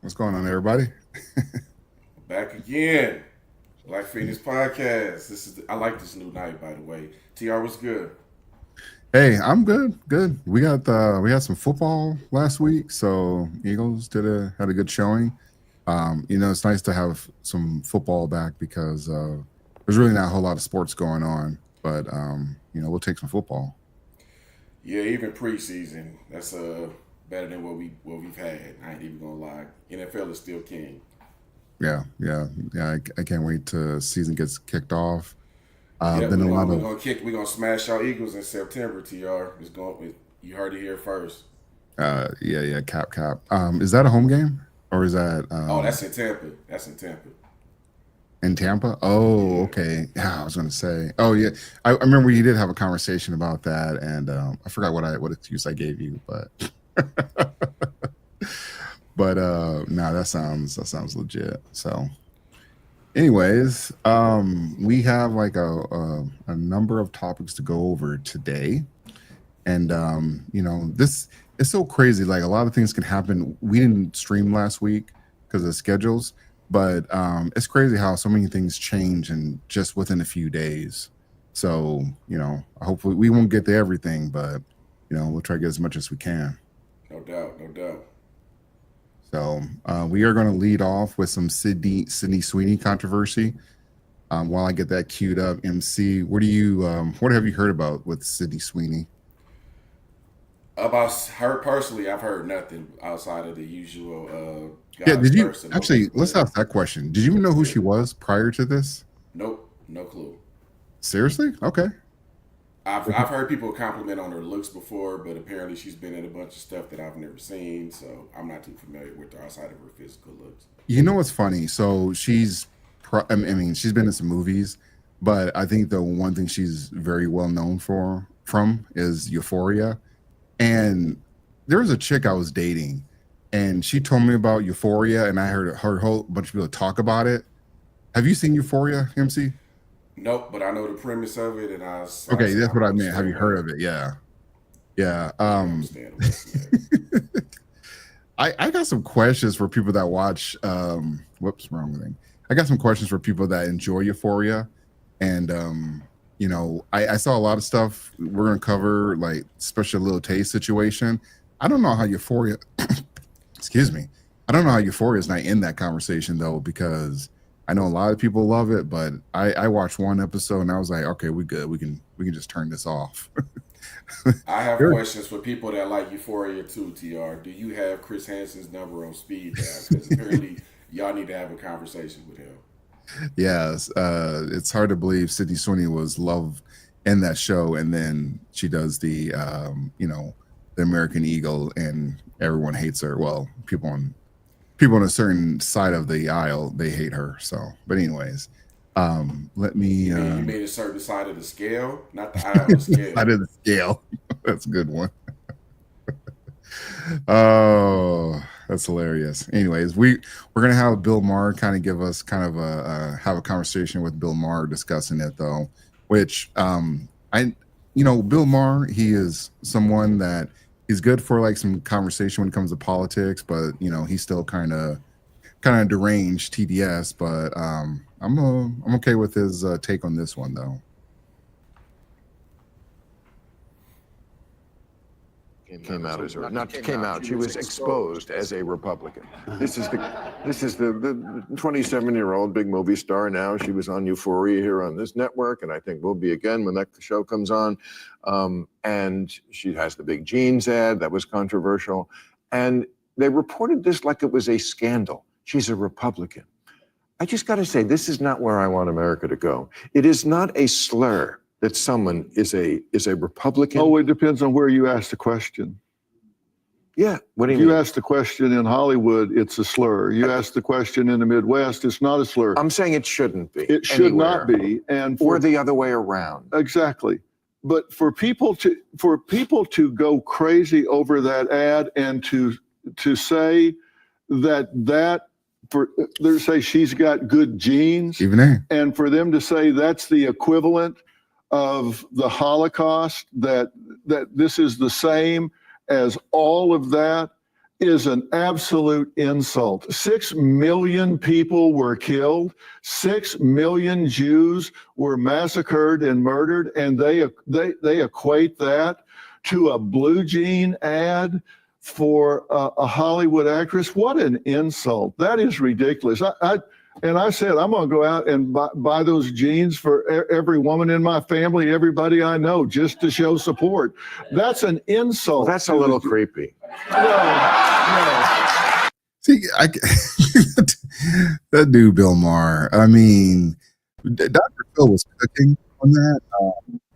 What's going on, everybody? Back again. Black Phoenix Podcast. I like this new night, by the way. TR was good. Hey, I'm good. Good. We had some football last week, so Eagles had a good showing. It's nice to have some football back because there's really not a whole lot of sports going on, but we'll take some football. Yeah, even preseason, that's better than what we've had. I ain't even gonna lie. NFL is still king. Yeah. I can't wait to season gets kicked off. Yep, Been we're a gonna lot we're of gonna kick we're gonna smash our Eagles in September, TR. You heard it here first. yeah, cap. Is that a home game or is that Oh, that's in Tampa. That's in Tampa. in Tampa? Oh, Yeah. okay. Yeah, I was going to say. Oh, yeah. I remember you did have a conversation about that, and I forgot what excuse I gave you, but no, that sounds legit. So, anyways, we have like a number of topics to go over today, and this it's so crazy. Like a lot of things can happen. We didn't stream last week because of schedules, but it's crazy how so many things change and just within a few days. So hopefully we won't get to everything, but we'll try to get as much as we can. No doubt, no doubt. So we are going to lead off with some Sydney Sweeney controversy. While I get that queued up, MC, what have you heard about with Sydney Sweeney? About her personally, I've heard nothing outside of the usual Yeah, God's did you person actually? moment, Let's but ask that question. Did you even know who yeah. she was prior to this? Nope, no clue. Seriously? Okay. I've heard people compliment on her looks before, but apparently she's been in a bunch of stuff that I've never seen, so I'm not too familiar with her outside of her physical looks. You know what's funny? So I mean, she's been in some movies, but I think the one thing she's very well known from is Euphoria. And there was a chick I was dating, and she told me about Euphoria, and I heard a whole bunch of people talk about it. Have you seen Euphoria, MC? Nope, but I know the premise of it, and Okay, say that's I'm what I gonna meant. stay Have you away. heard of it? Yeah, yeah. Yeah, I'm staying away from that. I got some questions for people that watch. Whoops, wrong thing. I got some questions for people that enjoy Euphoria, and I saw a lot of stuff. We're gonna cover like special little taste situation. I don't know how Euphoria. Excuse me. I don't know how Euphoria is not in that conversation though, because I know a lot of people love it, but I watched one episode and I was like, okay, we good. We can just turn this off. I have There- questions for people that like Euphoria too, TR. Do you have Chris Hansen's number on speed dial? Because apparently y'all need to have a conversation with him. yes, it's hard to believe Sydney Sweeney was loved in that show, and then she does the American Eagle, and everyone hates her. Well, people on a certain side of the aisle they hate her. So, but anyways, let me You mean a certain side of the scale, not the eye on the side scale? of the scale. That's a good one. Oh, that's hilarious. Anyways, we're gonna have Bill Maher kind of give us kind of have a conversation with Bill Maher discussing it though, which I Bill Maher, he is someone that he's good for like some conversation when it comes to politics, but he's still kind of deranged TDS, but I'm okay with his take on this one though. Came out as a not came out. She was exposed as a Republican. This is the 27-year-old big movie star now. She was on Euphoria here on this network, and I think will be again when that show comes on. And she has the big jeans ad that was controversial, and they reported this like it was a scandal. She's a Republican. I just got to say, this is not where I want America to go. It is not a slur that someone is a Republican. Oh, it depends on where you ask the question. Yeah. What do If you you mean? ask the question in Hollywood, it's a slur. You ask the question in the Midwest, it's not a slur. I'm saying it shouldn't be. It should not anywhere. be. And Or the other way around. exactly. But for people to go crazy over that ad and to say that for they say she's got good genes, Even there. and for them to say that's the equivalent of the Holocaust, that this is the same as all of that, is an absolute insult. 6 million people were killed. 6 million Jews were massacred and murdered, and they equate that to a blue jean ad for a Hollywood actress. What an insult. That is ridiculous. I said, I'm going to go out and buy those jeans for every woman in my family, everybody I know, just to show support. That's an insult. That's a little creepy. No. See, that dude, Bill Maher. I mean, Dr. Phil was cooking on that.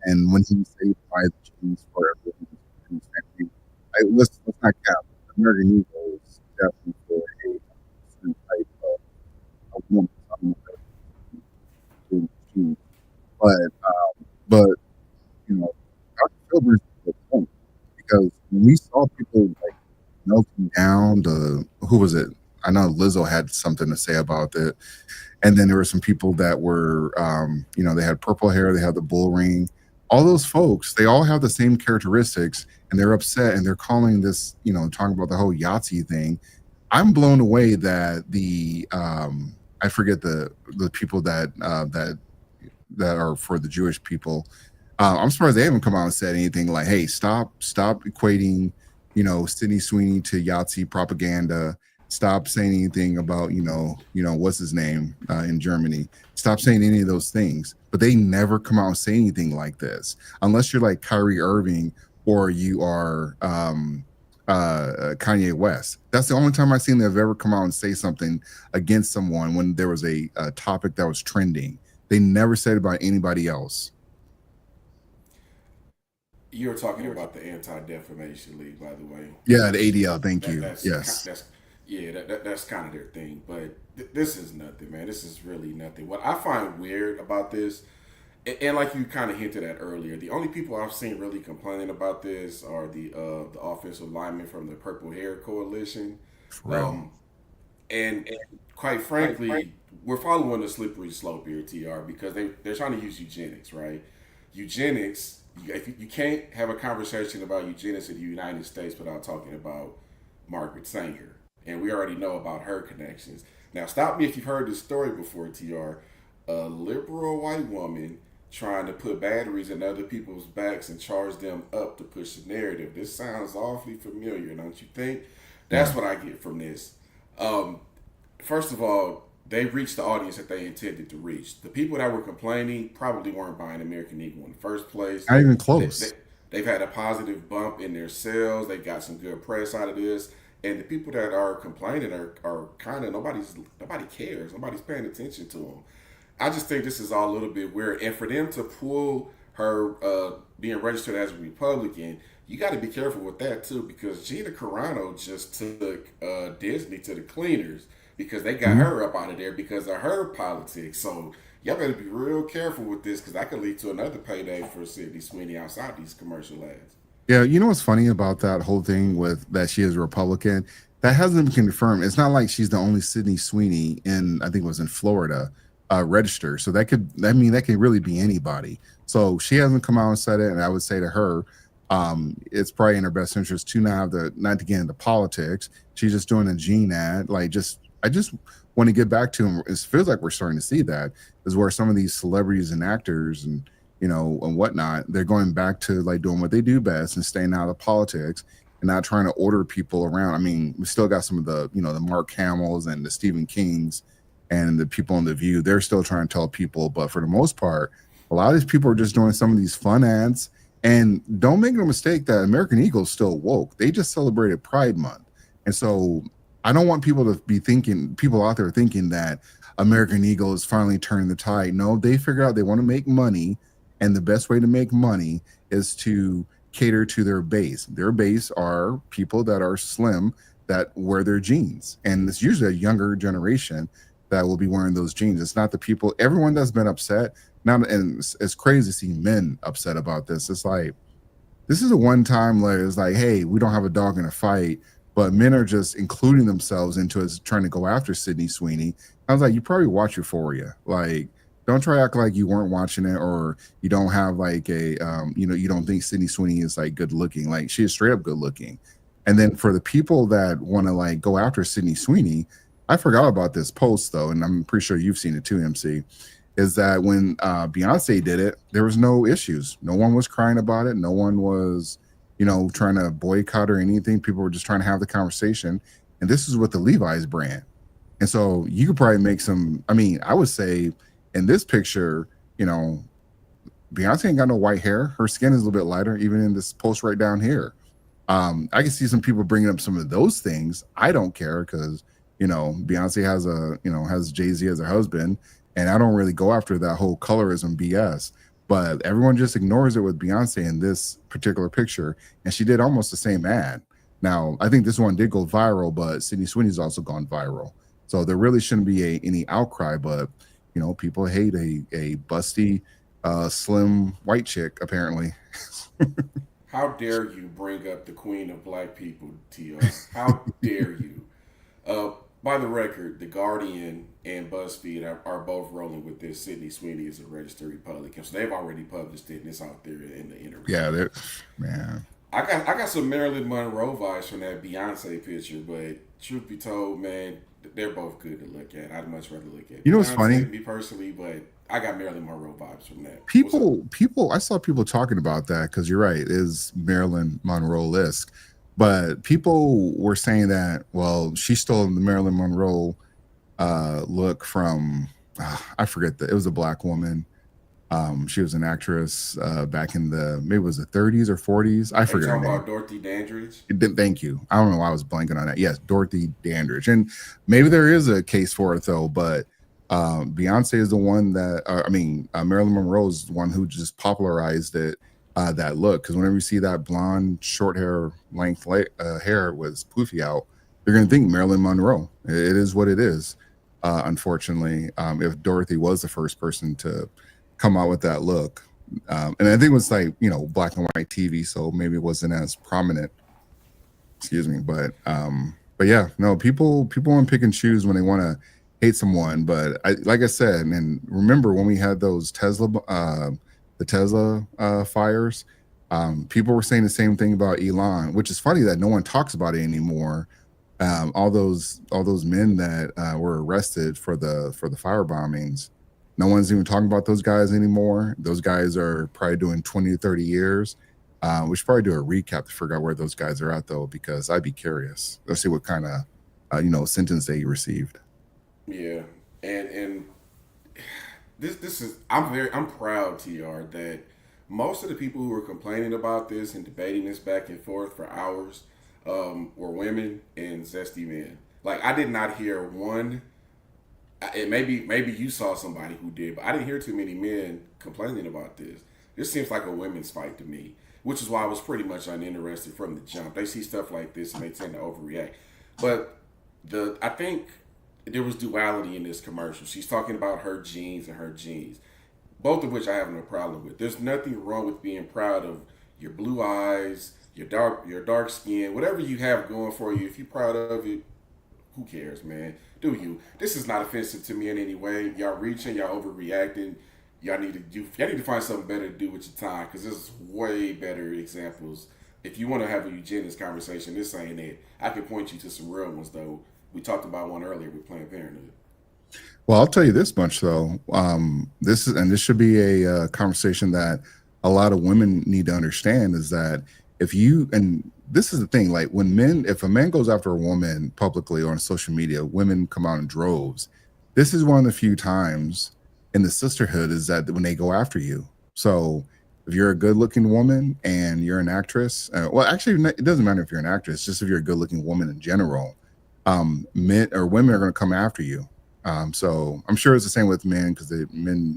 And when he said buy the jeans for everyone in his family, let's not count. American Eagle is definitely for a certain type of woman. But you know, Dr. Phil brings up a good point, because when we saw people like melting down, who was it? I know Lizzo had something to say about it, and then there were some people that were, they had purple hair, they had the bull ring. All those folks, they all have the same characteristics, and they're upset, and they're calling this, talking about the whole Yahtzee thing. I'm blown away that I forget the people that are for the Jewish people. I'm surprised they haven't come out and said anything like, "Hey, stop equating, Sydney Sweeney to Yahtzee propaganda. Stop saying anything about, what's his name in Germany. Stop saying any of those things." But they never come out and say anything like this, unless you're like Kyrie Irving or you are Kanye West. That's the only time I've seen they've ever come out and say something against someone when there was a topic that was trending. They never said about anybody else. You're talking about the Anti-Defamation League, by the way. Yeah, the ADL. Thank you. Yes. That's kind of their thing. But this is nothing, man. This is really nothing. What I find weird about this, and like you kind of hinted at earlier, the only people I've seen really complaining about this are the offensive linemen from the Purple Hair Coalition. And quite frankly, we're following a slippery slope here, TR, because they're trying to use eugenics, right? Eugenics. You can't have a conversation about eugenics in the United States without talking about Margaret Sanger. And we already know about her connections. Now, stop me if you've heard this story before, TR. A liberal white woman trying to put batteries in other people's backs and charge them up to push the narrative. This sounds awfully familiar, don't you think? That's what I get from this. First of all, they reached the audience that they intended to reach. The people that were complaining probably weren't buying American Eagle in the first place. Not even close. They've had a positive bump in their sales. They got some good press out of this. And the people that are complaining are kind of, nobody cares. Nobody's paying attention to them. I just think this is all a little bit weird. And for them to pull her being registered as a Republican, you got to be careful with that too, because Gina Carano just took Disney to the cleaners because they got her up out of there because of her politics. So y'all better be real careful with this, because that could lead to another payday for Sydney Sweeney outside these commercial ads. Yeah, you know what's funny about that whole thing with that she is a Republican? That hasn't been confirmed. It's not like she's the only Sydney Sweeney in, I think it was in Florida, register. So that could really be anybody. So she hasn't come out and said it, and I would say to her, it's probably in her best interest to not to get into politics. She's just doing a gene ad. I just want to get back to him. It feels like we're starting to see that is where some of these celebrities and actors and and whatnot, they're going back to like doing what they do best and staying out of politics and not trying to order people around. I mean, we still got some of the, the Mark Hamills and the Stephen Kings and the people on The View. They're still trying to tell people, but for the most part, a lot of these people are just doing some of these fun ads. And don't make no mistake that American Eagle is still woke. They just celebrated Pride Month. And so I don't want people out there thinking that American Eagle is finally turning the tide. No, they figured out they want to make money. And the best way to make money is to cater to their base. Their base are people that are slim, that wear their jeans. And it's usually a younger generation that will be wearing those jeans. It's not the people, everyone that's been upset. And it's crazy to see men upset about this. It's like, this is a one time, like, it's like, hey, we don't have a dog in a fight, but men are just including themselves into it, trying to go after Sydney Sweeney. I was like, you probably watch Euphoria. Like, don't try to act like you weren't watching it, or you don't have like a, you don't think Sydney Sweeney is like good looking. Like, she is straight up good looking. And then for the people that want to like go after Sydney Sweeney, I forgot about this post though, and I'm pretty sure you've seen it too, MC. Is that when Beyonce did it, there was no issues. No one was crying about it. No one was, trying to boycott or anything. People were just trying to have the conversation. And this is with the Levi's brand. And so you could probably make some, I would say in this picture, Beyonce ain't got no white hair. Her skin is a little bit lighter, even in this post right down here. I can see some people bringing up some of those things. I don't care because, Beyonce has Jay-Z as her husband. And I don't really go after that whole colorism BS, but everyone just ignores it with Beyonce in this particular picture. And she did almost the same ad. Now, I think this one did go viral, but Sydney Sweeney's also gone viral. So there really shouldn't be any outcry, but, people hate a busty, slim white chick, apparently. How dare you bring up the queen of black people, TR? How dare you? By the record, The Guardian and BuzzFeed are both rolling with this. Sydney Sweeney is a registered Republican, so they've already published it, and it's out there in the internet. Yeah, man. I got some Marilyn Monroe vibes from that Beyonce picture, but truth be told, man, they're both good to look at. I'd much rather look at. You know what's funny? Me personally, but I got Marilyn Monroe vibes from that. People, I saw people talking about that because you're right, it is Marilyn Monroe-esque. But people were saying that, well, she stole the Marilyn Monroe look from, I forget it was a black woman. She was an actress back in maybe it was the 30s or 40s. I forget. Talking about Dorothy Dandridge? Thank you. I don't know why I was blanking on that. Yes, Dorothy Dandridge. And maybe there is a case for it though, but Beyonce is the one that, Marilyn Monroe is the one who just popularized it. That look, because whenever you see that blonde short hair length hair was poofy out, you're gonna think Marilyn Monroe. It is what it is. Unfortunately, if Dorothy was the first person to come out with that look, and I think it was like black and white TV, so maybe it wasn't as prominent. Excuse me, but yeah, no, people want to pick and choose when they want to hate someone. But like I said, and remember when we had those the Tesla fires, people were saying the same thing about Elon, which is funny that no one talks about it anymore. All those men that were arrested for the fire bombings, no one's even talking about those guys anymore. Those guys are probably doing 20 to 30 years. We should probably do a recap to figure out where those guys are at though, because I'd be curious. Let's see what kind of sentence they received. Yeah, and This is I'm proud, TR, that most of the people who were complaining about this and debating this back and forth for hours were women and zesty men. Like I did not hear one. And maybe you saw somebody who did, but I didn't hear too many men complaining about this. This seems like a women's fight to me, which is why I was pretty much uninterested from the jump. They see stuff like this and they tend to overreact. But I think there was duality in this commercial. She's talking about her jeans and her jeans, both of which I have no problem with. There's nothing wrong with being proud of your blue eyes, your dark skin, whatever you have going for you. If you're proud of it, who cares, man? Do you? This is not offensive to me in any way. Y'all reaching, y'all overreacting. Y'all need to find something better to do with your time, because there's way better examples. If you want to have a eugenics conversation, this ain't it. I can point you to some real ones though. We talked about one earlier with Planned Parenthood. Well, I'll tell you this much though. This should be a conversation that a lot of women need to understand, is that and this is the thing, like if a man goes after a woman publicly or on social media, women come out in droves. This is one of the few times in the sisterhood is that when they go after you. So if you're a good looking woman and you're an actress, well, actually it doesn't matter if you're an actress, just if you're a good looking woman in general, men or women are going to come after you. So I'm sure it's the same with men, because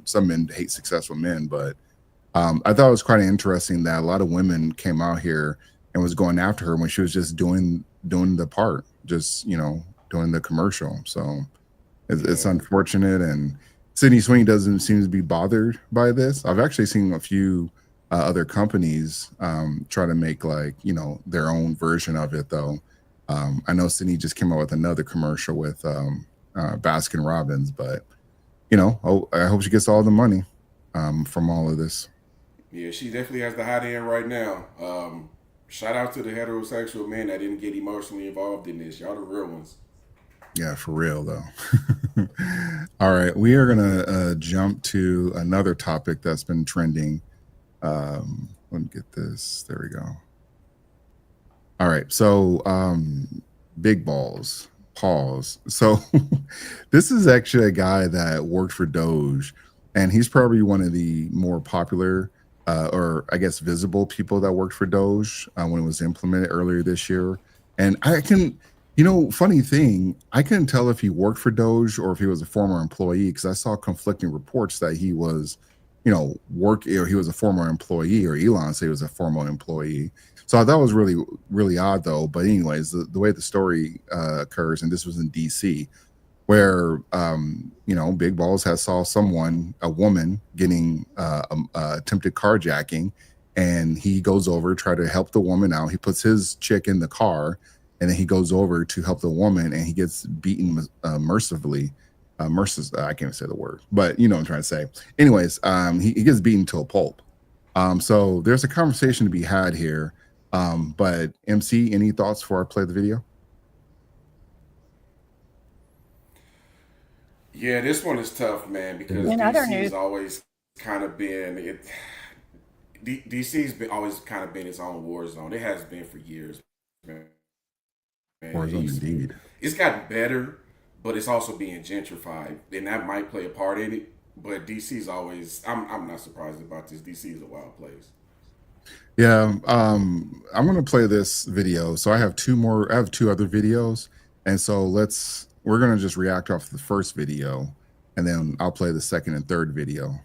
some men hate successful men, but I thought it was quite interesting that a lot of women came out here and was going after her when she was just doing the part, just doing the commercial. So it's unfortunate, and Sydney Sweeney doesn't seem to be bothered by this. I've actually seen a few other companies try to make their own version of it though. I know Sydney just came out with another commercial with Baskin Robbins, but I hope she gets all the money from all of this. Yeah, she definitely has the hot end right now. Shout out to the heterosexual men that didn't get emotionally involved in this. Y'all the real ones. Yeah, for real though. All right, we are gonna jump to another topic that's been trending. Let me get this. There we go. All right, so big balls. Pause. So this is actually a guy that worked for Doge, and he's probably one of the more popular, or I guess visible people that worked for Doge when it was implemented earlier this year. And I can, funny thing, I couldn't tell if he worked for Doge or if he was a former employee because I saw conflicting reports that he was, or he was a former employee, or Elon said he was a former employee. So I thought it was really, really odd, though. But anyways, the way the story occurs, and this was in D.C., where Big Balls has saw a woman getting attempted carjacking, and he goes over try to help the woman out. He puts his chick in the car, and then he goes over to help the woman, and he gets beaten mercifully. I can't even say the word, but you know what I'm trying to say. Anyways, he gets beaten to a pulp. So there's a conversation to be had here. But MC, any thoughts before I play the video? Yeah, this one is tough, man, because In other DC news, has always kind of been DC's been always kind of been its own war zone. It has been for years, man. Indeed. It's gotten better, but it's also being gentrified, and that might play a part in it. But DC's always, I'm not surprised about this. DC is a wild place. Yeah, I'm gonna play this video. So I have two other videos, and so we're gonna just react off the first video, and then I'll play the second and third video.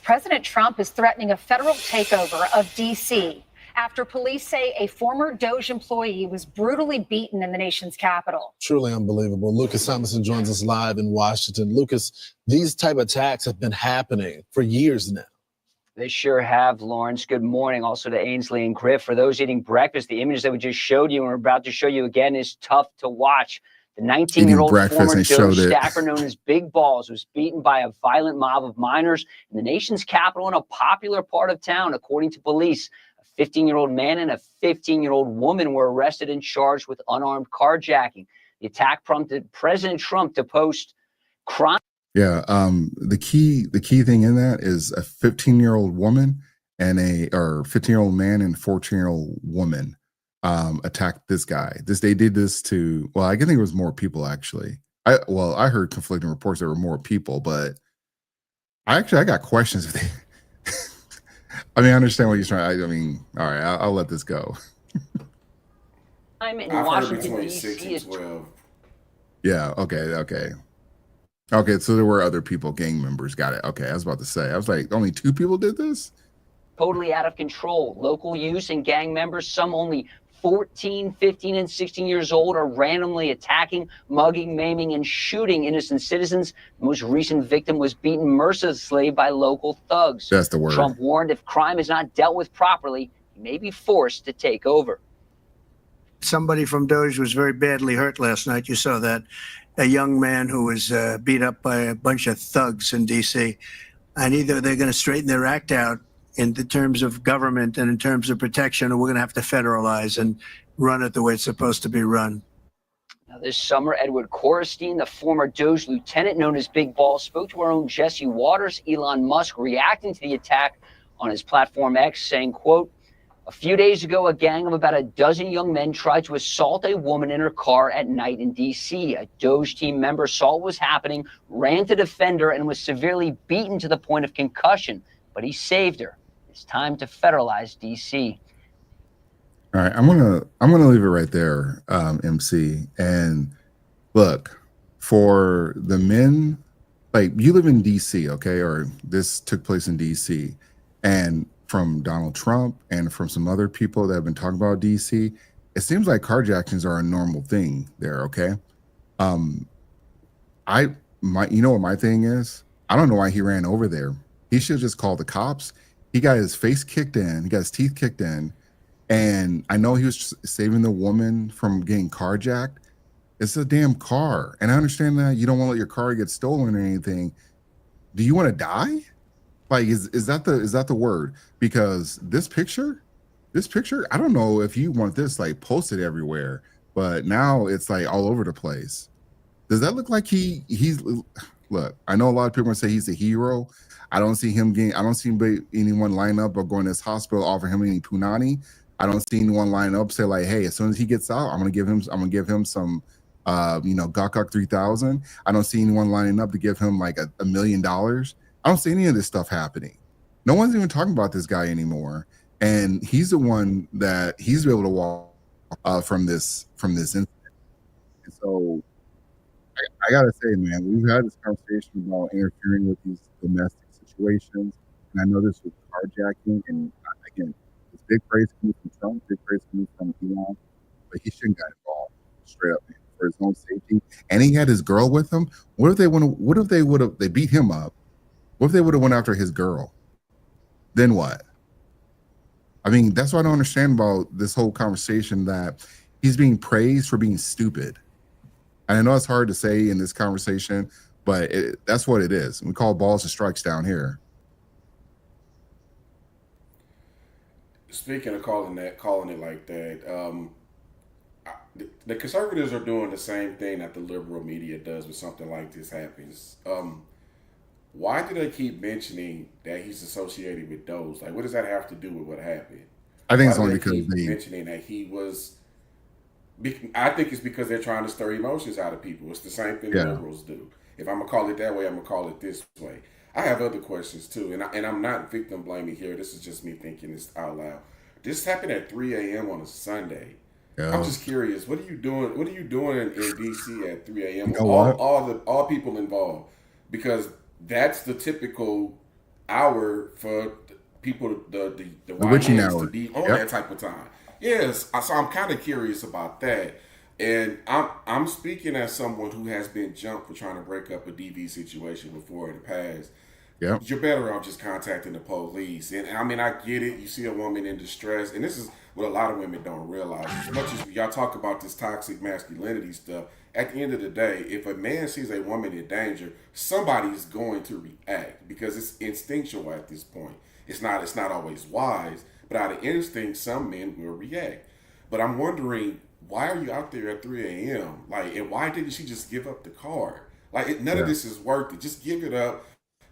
President Trump is threatening a federal takeover of D.C. after police say a former Doge employee was brutally beaten in the nation's capital. Truly unbelievable. Lucas Thomason joins us live in Washington. Lucas, these type of attacks have been happening for years now. They sure have, Lawrence. Good morning also to Ainsley and Griff. For those eating breakfast, the image that we just showed you and we're about to show you again is tough to watch. The 19-year-old former Doge staffer known as Big Balls was beaten by a violent mob of minors in the nation's capital in a popular part of town, according to police. A 15-year-old man and a 15-year-old woman were arrested and charged with unarmed carjacking. The attack prompted President Trump to post crime. Yeah, the key thing in that is a 15-year-old woman and 15-year-old man and 14-year-old woman attacked this guy. They did this to, well, I think it was more people actually. I heard conflicting reports there were more people, but I got questions. I understand what he's trying. All right, I'll let this go. I'm in I've Washington, heard between D.C. 6 and 12. Yeah. Okay, so there were other people, gang members. Got it. Okay, I was about to say. I was like, only 2 people did this? Totally out of control. Local youth and gang members, some only 14, 15, and 16 years old, are randomly attacking, mugging, maiming, and shooting innocent citizens. The most recent victim was beaten mercilessly by local thugs. That's the word. Trump warned if crime is not dealt with properly, he may be forced to take over. Somebody from Doge was very badly hurt last night. You saw that. A young man who was beat up by a bunch of thugs in D.C. And either they're going to straighten their act out in the terms of government and in terms of protection, or we're going to have to federalize and run it the way it's supposed to be run. Now, this summer, Edward Korestein, the former Doge lieutenant known as Big Ball, spoke to our own Jesse Waters. Elon Musk reacting to the attack on his platform X, saying, quote, "A few days ago, a gang of about a dozen young men tried to assault a woman in her car at night in D.C. A Doge team member saw what was happening, ran to defend her, and was severely beaten to the point of concussion. But he saved her. It's time to federalize D.C." All right, I'm gonna leave it right there, MC. And look, for the men, like, you live in DC, okay, or this took place in DC, and from Donald Trump and from some other people that have been talking about DC, it seems like carjackings are a normal thing there, okay? You know what my thing is? I don't know why he ran over there. He should just call the cops. He got his face kicked in, he got his teeth kicked in, and I know he was saving the woman from getting carjacked. It's a damn car, and I understand that you don't want to let your car get stolen or anything. Do you want to die? Like, is that the word? Because this picture, This picture, I don't know if you want this like posted everywhere, but now it's like all over the place. Does that look like he's look? I know a lot of people say he's a hero. I don't see anyone line up or go in this hospital offer him any punani. I don't see anyone line up say like, hey, as soon as he gets out, I'm gonna give him some Gawk 3000. I don't see anyone lining up to give him like $1 million. I don't see any of this stuff happening. No one's even talking about this guy anymore. And he's the one that he's able to walk from this incident. And so I gotta say, man, we've had this conversation about interfering with these domestic situations, and I know this was carjacking, and again, it's big praise coming from Trump, big praise coming from Elon, but he shouldn't got involved straight up, man, for his own safety. And he had his girl with him. What if they beat him up? What if they would have went after his girl? Then what? I mean, that's what I don't understand about this whole conversation, that he's being praised for being stupid. And I know it's hard to say in this conversation, but that's what it is. We call balls and strikes down here. Speaking of calling it like that, the conservatives are doing the same thing that the liberal media does when something like this happens. Why do they keep mentioning that he's associated with those? Like, what does that have to do with what happened? I think it's only because they mentioning that he was. I think it's because they're trying to stir emotions out of people. It's the same thing liberals do. If I'm gonna call it that way, I'm gonna call it this way. I have other questions too, and I'm not victim blaming here. This is just me thinking this out loud. This happened at 3 a.m. on a Sunday. Yeah. I'm just curious. What are you doing? What are you doing in DC at 3 a.m.? All people involved, because that's the typical hour for people, the witching hour, to be on that type of time. Yes, so I'm kind of curious about that, and I'm speaking as someone who has been jumped for trying to break up a DV situation before in the past. Yeah, you're better off just contacting the police. And I mean, I get it. You see a woman in distress, and this is what a lot of women don't realize. As much as y'all talk about this toxic masculinity stuff, at the end of the day, if a man sees a woman in danger, somebody's going to react because it's instinctual at this point. It's not always wise, but out of instinct, some men will react. But I'm wondering, why are you out there at 3 a.m.? Like, and why didn't she just give up the car? Like, none of this is worth it. Just give it up.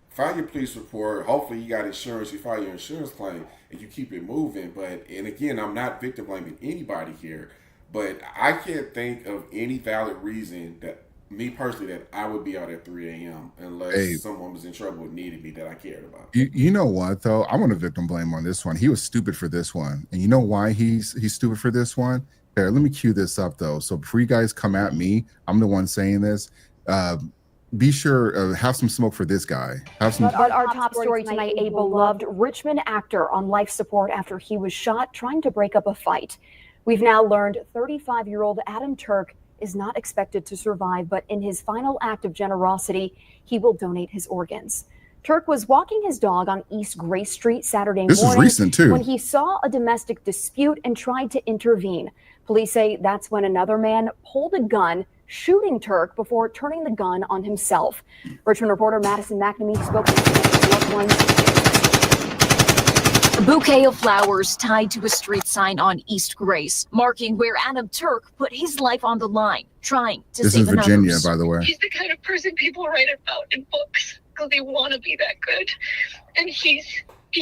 File your police report. Hopefully you got insurance. You file your insurance claim and you keep it moving. And again, I'm not victim blaming anybody here, but I can't think of any valid reason that me personally that I would be out at 3 a.m. unless someone was in trouble and needed me that I cared about. You know what though? I want to victim blame on this one. He was stupid for this one, and you know why he's stupid for this one? Here, let me cue this up though. So before you guys come at me, I'm the one saying this. Be sure have some smoke for this guy. But our top story tonight: a beloved Richmond actor on life support after he was shot trying to break up a fight. We've now learned 35-year-old Adam Turk is not expected to survive, but in his final act of generosity, he will donate his organs. Turk was walking his dog on East Grace Street Saturday morning. This is recent too. When he saw a domestic dispute and tried to intervene. Police say that's when another man pulled a gun, shooting Turk before turning the gun on himself. Richmond reporter Madison McNamee spoke to loved ones. A bouquet of flowers tied to a street sign on East Grace, marking where Adam Turk put his life on the line, trying to save another's. This is Virginia, by the way. He's the kind of person people write about in books because they want to be that good. And he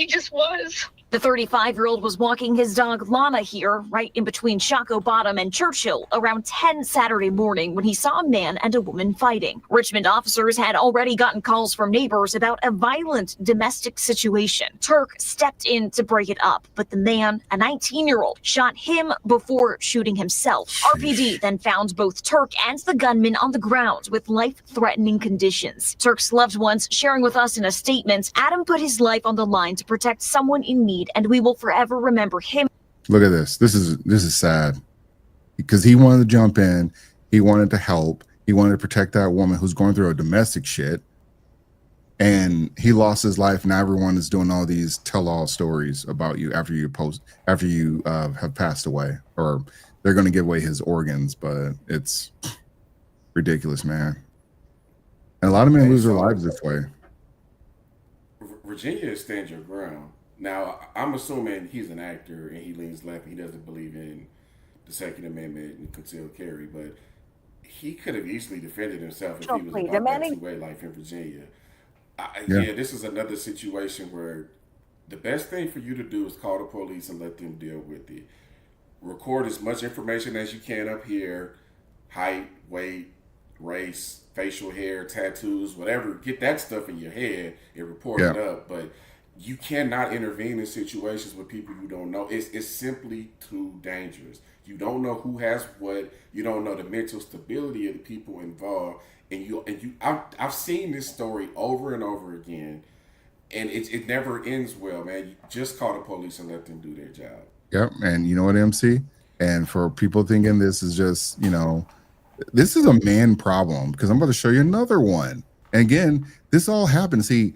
just was. The 35-year-old was walking his dog Lana here, right in between Shockoe Bottom and Churchill, around 10 Saturday morning when he saw a man and a woman fighting. Richmond officers had already gotten calls from neighbors about a violent domestic situation. Turk stepped in to break it up, but the man, a 19-year-old, shot him before shooting himself. RPD then found both Turk and the gunman on the ground with life-threatening conditions. Turk's loved ones sharing with us in a statement, Adam put his life on the line to protect someone in need, and we will forever remember him. Look at this. This is sad because he wanted to jump in. He wanted to help. He wanted to protect that woman who's going through a domestic shit, and he lost his life. Now everyone is doing all these tell-all stories about you after you have passed away, or they're going to give away his organs. But it's ridiculous, man. And a lot of men lose their lives this way. Virginia is stand your ground. Now, I'm assuming he's an actor and he leans left. He doesn't believe in the Second Amendment and concealed carry, but he could have easily defended himself if he was about that two-way life in Virginia. Yeah, this is another situation where the best thing for you to do is call the police and let them deal with it. Record as much information as you can up here: height, weight, race, facial hair, tattoos, whatever. Get that stuff in your head and report it up. But you cannot intervene in situations with people you don't know. It's simply too dangerous. You don't know who has what. You don't know the mental stability of the people involved. I've seen this story over and over again, and it never ends well, man. You just call the police and let them do their job. Yep, and you know what, MC? And for people thinking this is just, this is a man problem, because I'm about to show you another one. And again, this all happened. See,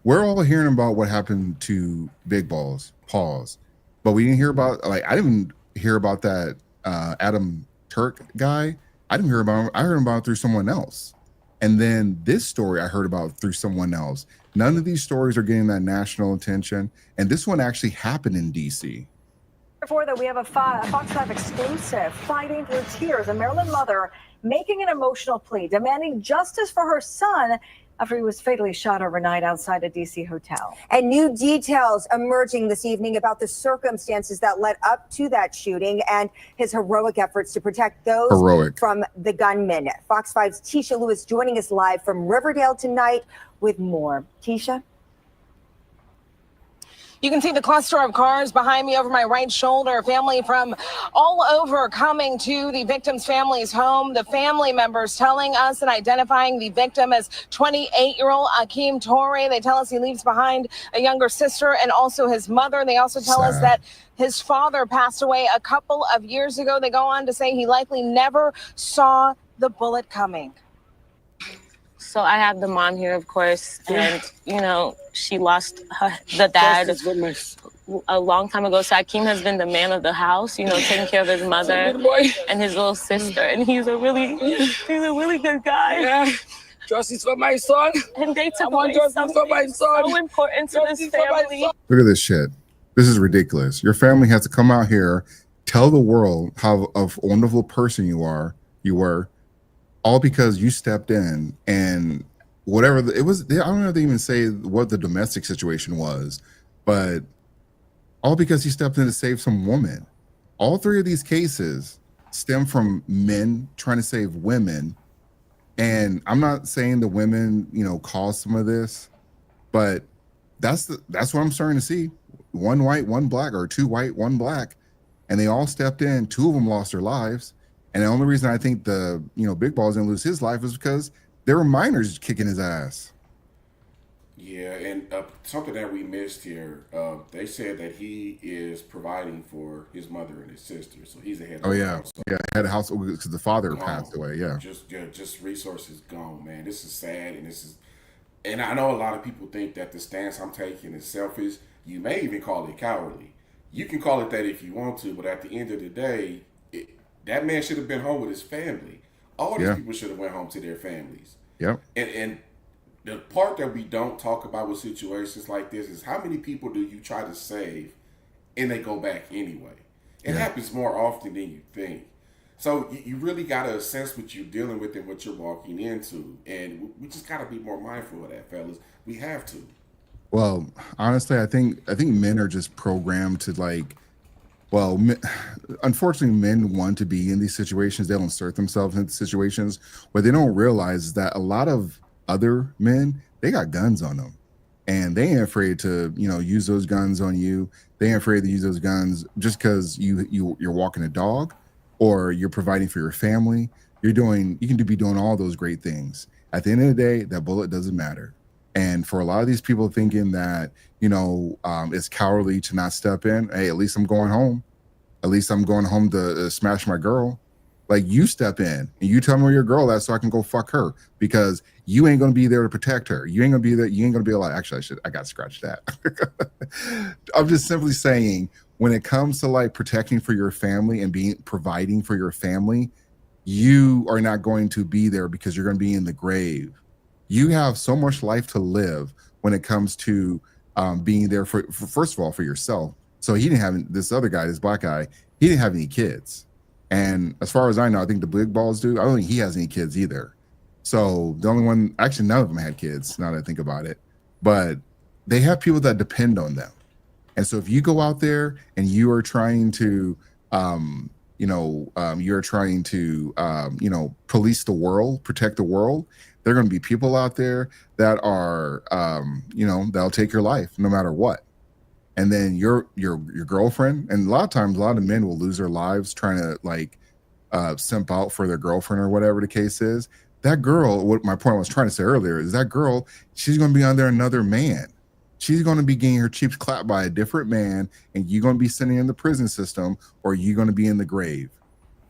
we're all hearing about what happened to Big Balls, Paws, but we didn't hear about, I didn't hear about that Adam Turk guy. I didn't hear about him. I heard about it through someone else. And then this story I heard about through someone else. None of these stories are getting that national attention. And this one actually happened in DC. Before that, we have a Fox 5 exclusive, fighting through tears. A Maryland mother making an emotional plea, demanding justice for her son after he was fatally shot overnight outside a D.C. hotel. And new details emerging this evening about the circumstances that led up to that shooting and his heroic efforts to protect those from the gunman. Fox 5's Tisha Lewis joining us live from Riverdale tonight with more. Tisha? You can see the cluster of cars behind me over my right shoulder. Family from all over coming to the victim's family's home. The family members telling us and identifying the victim as 28-year-old Akeem Torre. They tell us he leaves behind a younger sister and also his mother. They also tell us that his father passed away a couple of years ago. They go on to say he likely never saw the bullet coming. So I have the mom here, of course, and, she lost the dad a long time ago. So Akeem has been the man of the house, taking care of his mother and his little sister. And he's a really good guy. Yeah. Justice for my son. And they took away something for my son. So important to this family. Look at this shit. This is ridiculous. Your family has to come out here, tell the world how of a wonderful person you were, all because you stepped in and whatever it was. I don't know if they even say what the domestic situation was, but all because he stepped in to save some woman. All three of these cases stem from men trying to save women. And I'm not saying the women, caused some of this, but that's what I'm starting to see. One white, one black, or two white, one black, and they all stepped in. Two of them lost their lives. And the only reason I think the Big Balls didn't lose his life is because there were minors kicking his ass. Yeah, and something that we missed here, they said that he is providing for his mother and his sister, so he's a head of house. Head of house because the father passed away. Just resources gone, man. This is sad, and I know a lot of people think that the stance I'm taking is selfish. You may even call it cowardly. You can call it that if you want to, but at the end of the day, that man should have been home with his family. All these people should have went home to their families. Yep. And the part that we don't talk about with situations like this is how many people do you try to save and they go back anyway? It happens more often than you think. So you really got to assess what you're dealing with and what you're walking into. And we just got to be more mindful of that, fellas. We have to. Well, honestly, I think men are just programmed to unfortunately, men want to be in these situations. They'll insert themselves into situations. What they don't realize is that a lot of other men, they got guns on them, and they ain't afraid to, use those guns on you. They ain't afraid to use those guns just because you're walking a dog, or you're providing for your family. You can be doing all those great things. At the end of the day, that bullet doesn't matter. And for a lot of these people thinking that, it's cowardly to not step in. Hey, at least I'm going home. At least I'm going home to smash my girl. Like, you step in and you tell me where your girl is so I can go fuck her, because you ain't going to be there to protect her. You ain't going to be there. You ain't going to be like, actually, I got to scratch that. I'm just simply saying, when it comes to protecting for your family and providing for your family, you are not going to be there because you're going to be in the grave. You have so much life to live when it comes to being there for first of all for yourself. So he didn't have this other guy, this black guy. He didn't have any kids, and as far as I know, I think the big balls do. I don't think he has any kids either. So the only one, actually, none of them had kids. Now that I think about it, but they have people that depend on them. And so if you go out there and you are trying to, you're trying to, police the world, protect the world, there are going to be people out there that are, that'll take your life no matter what. And then your girlfriend, and a lot of times, a lot of men will lose their lives trying to simp out for their girlfriend or whatever the case is. That girl, what my point was trying to say earlier is that girl, she's going to be under another man. She's going to be getting her cheeks clapped by a different man, and you're going to be sitting in the prison system, or you're going to be in the grave.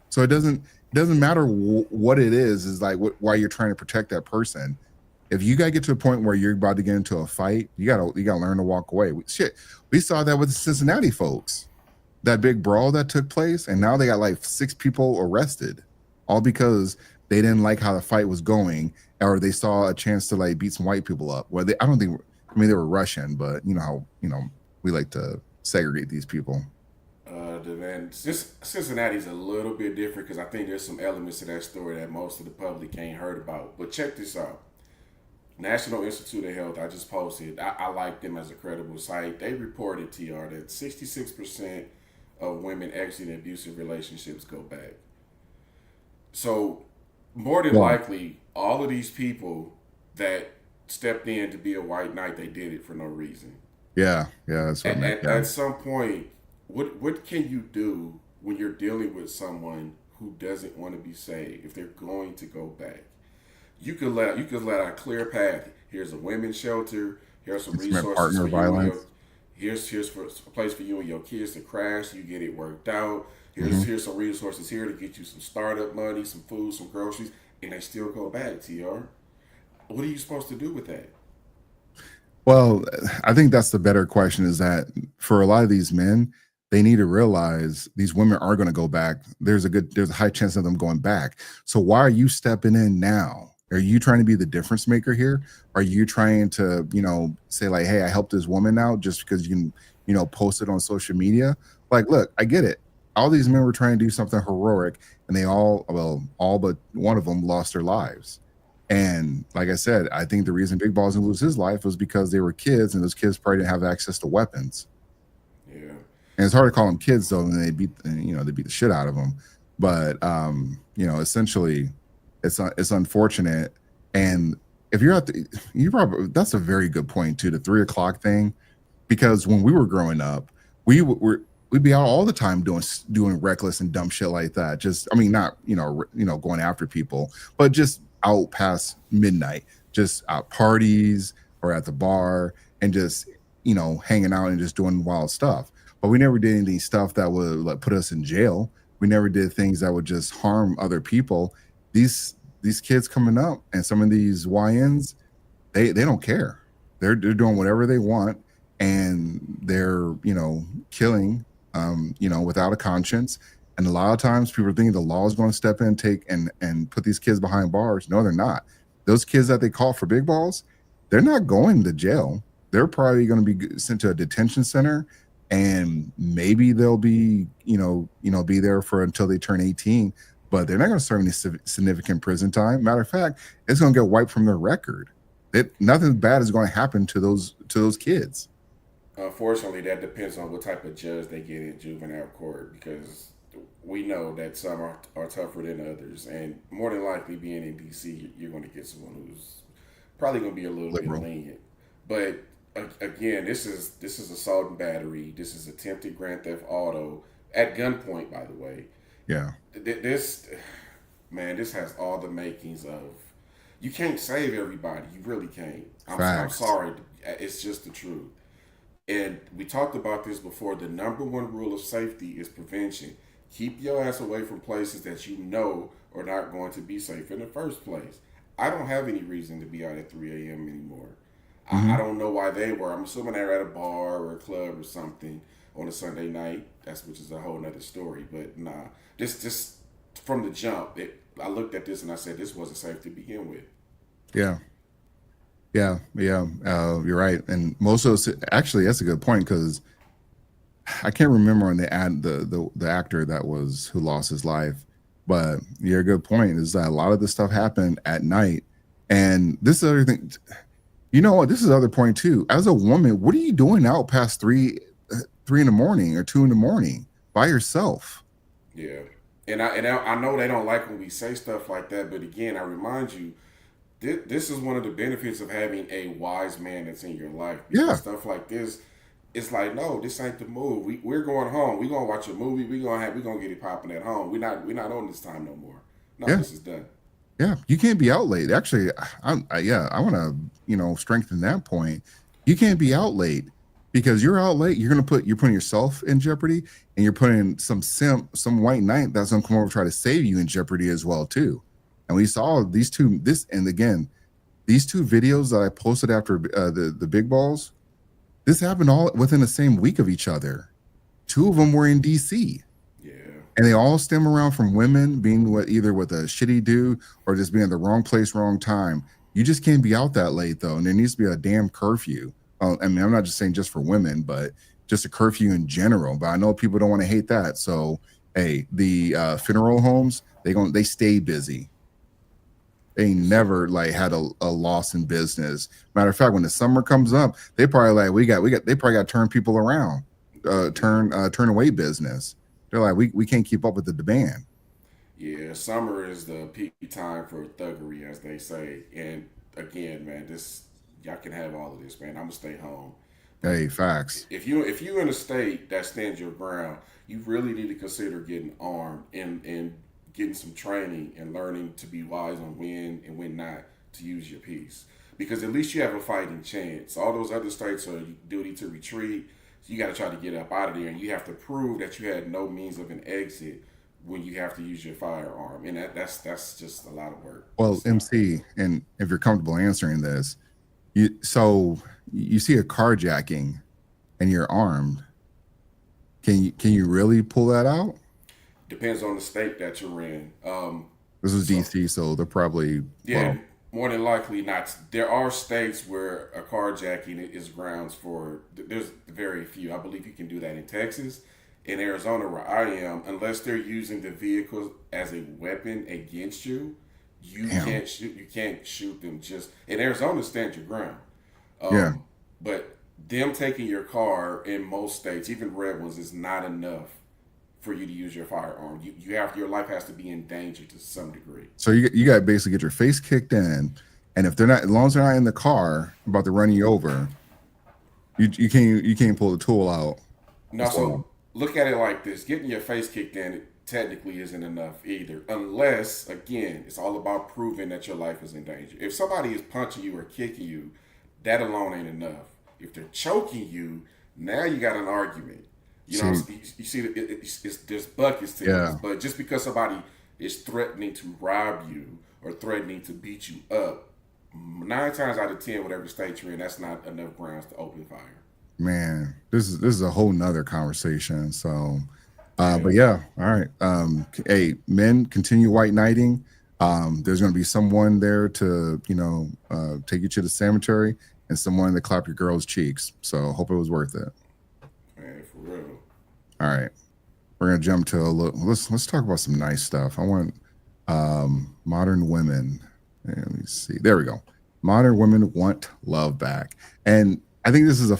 So it doesn't matter what it is like why you're trying to protect that person. If you got to get to a point where you're about to get into a fight, you gotta learn to walk away. We saw that with the Cincinnati folks, that big brawl that took place, and now they got like 6 people arrested, all because they didn't like how the fight was going, or they saw a chance to like beat some white people up. Well, they were Russian, but you know how we like to segregate these people. Cincinnati's a little bit different because I think there's some elements to that story that most of the public ain't heard about. But check this out. National Institute of Health, I just posted, I like them as a credible site. They reported, TR, that 66% of women exiting abusive relationships go back. So more than likely, all of these people that stepped in to be a white knight, they did it for no reason. Yeah, that's what at some point, what can you do when you're dealing with someone who doesn't want to be saved if they're going to go back? You could let out a clear path. Here's a women's shelter. Here's some resources partner for violence. Here's a place for you and your kids to crash. You get it worked out. Here's some resources here to get you some startup money, some food, some groceries, and they still go back, TR. What are you supposed to do with that? Well, I think that's the better question, is that for a lot of these men, they need to realize these women are going to go back. There's a high chance of them going back. So why are you stepping in now? Are you trying to be the difference maker here? Are you trying to, say like, hey, I helped this woman out just because you can, post it on social media? Like, look, I get it. All these men were trying to do something heroic, and they all but one of them lost their lives. And like I said, I think the reason Big Balls didn't lose his life was because they were kids, and those kids probably didn't have access to weapons. Yeah. And it's hard to call them kids though, and they beat the shit out of them. But essentially, it's unfortunate. And if you're that's a very good point too, the 3 o'clock thing, because when we were growing up, we'd be out all the time doing reckless and dumb shit like that. Not going after people, but just out past midnight, just at parties or at the bar, and just hanging out and just doing wild stuff. But we never did any stuff that would like put us in jail. We never did things that would just harm other people. These kids coming up, and some of these YNs, they don't care. They're doing whatever they want, and they're killing without a conscience. And a lot of times people are thinking the law is going to step in, and put these kids behind bars. No, they're not. Those kids that they call for big balls, they're not going to jail. They're probably going to be sent to a detention center, and maybe they'll be, be there for until they turn 18, but they're not going to serve any significant prison time. Matter of fact, it's going to get wiped from their record. Nothing bad is going to happen to those kids. Unfortunately, that depends on what type of judge they get in juvenile court, because we know that some are tougher than others, and more than likely, being in DC, you're going to get someone who's probably going to be a little bit lenient. But again, this is assault and battery. This is attempted grand theft auto at gunpoint, by the way. Yeah. This has all the makings of, you can't save everybody. You really can't. I'm sorry. It's just the truth. And we talked about this before. The number one rule of safety is prevention. Keep your ass away from places that you know are not going to be safe in the first place. I don't have any reason to be out at 3 a.m. anymore. I don't know why they were. I'm assuming they were at a bar or a club or something on a Sunday night. Which is a whole nother story. But nah, this from the jump, I looked at this and I said this wasn't safe to begin with. Yeah. Yeah, you're right. And most of those, actually, that's a good point because I can't remember on the actor that was who lost his life, but you're a good point. Is that a lot of this stuff happened at night, and this is the other thing. You know what? This is the other point too. As a woman, what are you doing out past three in the morning or 2 in the morning by yourself? Yeah, and I know they don't like when we say stuff like that, but again, I remind you, this is one of the benefits of having a wise man that's in your life. Because stuff like this, it's like, no, this ain't the move. We're going home. We're gonna watch a movie. We're gonna get it popping at home. We're not on this time no more. No, this is done. Yeah, you can't be out late. Actually, I want to strengthen that point. You can't be out late because you're out late. You're putting yourself in jeopardy, and you're putting some white knight that's gonna come over and try to save you in jeopardy as well too. And we saw these two videos that I posted after the big balls. This happened all within the same week of each other. 2 of them were in DC. And they all stem around from women being either with a shitty dude or just being in the wrong place, wrong time. You just can't be out that late, though. And there needs to be a damn curfew. I mean, I'm not just saying just for women, but just a curfew in general. But I know people don't want to hate that. So, hey, the funeral homes, they stay busy. They never had a loss in business. Matter of fact, when the summer comes up, they probably they probably got to turn people around, turn away business. They're like, we can't keep up with the demand. Yeah, summer is the peak time for thuggery, as they say. And again, man, y'all can have all of this, man. I'm gonna stay home. Hey, facts. If you're in a state that stands your ground, you really need to consider getting armed and getting some training and learning to be wise on when and when not to use your piece. Because at least you have a fighting chance. All those other states are duty to retreat. You got to try to get up out of there, and you have to prove that you had no means of an exit when you have to use your firearm, and that's just a lot of work. Well, MC, and if you're comfortable answering this, you see a carjacking, and you're armed. Can you really pull that out? Depends on the state that you're in. This is DC, so they're probably more than likely not. There are states where a carjacking is grounds for. There's very few. I believe you can do that in Texas, in Arizona, where I am. Unless they're using the vehicle as a weapon against you, can't shoot. You can't shoot them. Just in Arizona, stand your ground. But them taking your car in most states, even red ones, is not enough for you to use your firearm. Your life has to be in danger to some degree. So you got to basically get your face kicked in, and if they're not, as long as they're not in the car about to run you over, you can't pull the tool out. No, so look at it like this: getting your face kicked in technically isn't enough either, unless again it's all about proving that your life is in danger. If somebody is punching you or kicking you, that alone ain't enough. If they're choking you, now you got an argument. You know, you see, there's buckets to this, but just because somebody is threatening to rob you or threatening to beat you up, 9 times out of 10, whatever state you're in, that's not enough grounds to open fire. Man, this is a whole nother conversation. So, but yeah, all right. Hey, men, continue white knighting. There's going to be someone there to take you to the cemetery and someone to clap your girl's cheeks. So, hope it was worth it. Man, for real. All right, we're gonna jump to a little. Let's talk about some nice stuff. I want modern women. Let me see. There we go. Modern women want love back, and I think this is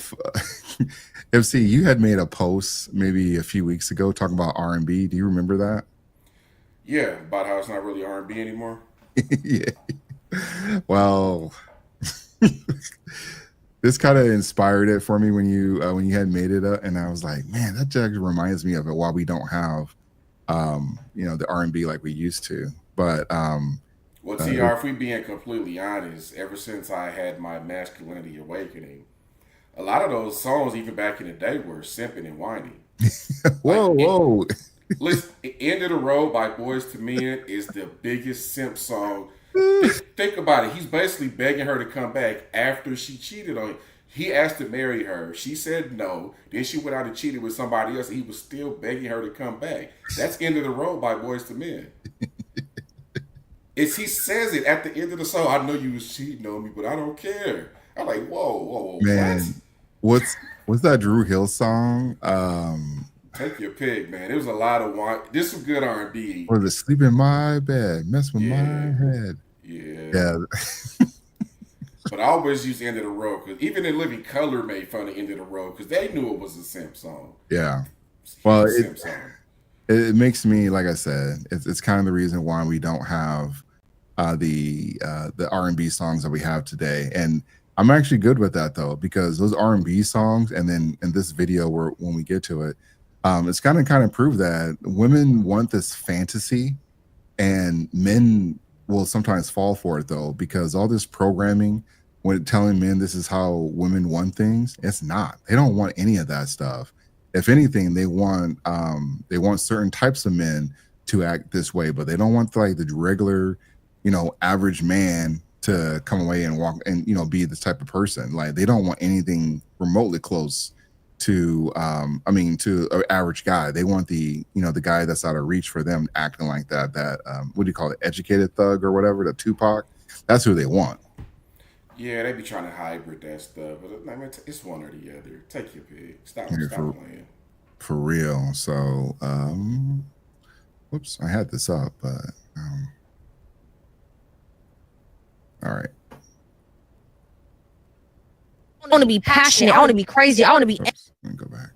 MC. You had made a post maybe a few weeks ago talking about R&B. Do you remember that? Yeah, about how it's not really R&B anymore. Yeah. Well. This kind of inspired it for me when you had made it up, and I was like, man, that just reminds me of it. Why we don't have, the R&B like we used to. But well, TR, if we being completely honest, ever since I had my masculinity awakening, a lot of those songs, even back in the day, were simping and whining. Whoa. Listen, "End of the Road" by Boyz II Men is the biggest simp song. Think about it. He's basically begging her to come back after she cheated on him. He asked to marry her. She said no. Then she went out and cheated with somebody else, and he was still begging her to come back. That's "End of the Road" by Boyz II Men. He says it at the end of the song. I know you was cheating on me, but I don't care. I'm like, whoa, man. What's that Drew Hill song? Take your pick, man. It was a lot of wine. This was good R&B. Or the sleep in my bed, mess with my head. Yeah. But I always use End of the Road because even in Living Color made fun of End of the Road because they knew it was a simp song. Yeah. Well, it makes me, like I said, it's kind of the reason why we don't have the R&B songs that we have today. And I'm actually good with that though, because those R&B songs, and then in this video when we get to it, it's kind of prove that women want this fantasy, and men will sometimes fall for it though, because all this programming when telling men this is how women want things, it's not. They don't want any of that stuff. If anything, they want certain types of men to act this way, but they don't want like the regular, average man to come away and walk and be this type of person. Like they don't want anything remotely close to to an average guy. They want the the guy that's out of reach for them acting like that what do you call it, educated thug or whatever, the Tupac. That's who they want. Yeah, they be trying to hybrid that stuff, but I mean, it's one or the other. Take your pick. Stop playing. For real. So whoops, I had this up, but all right. I want to be passionate. I want to be crazy. I want to be. Let me go back.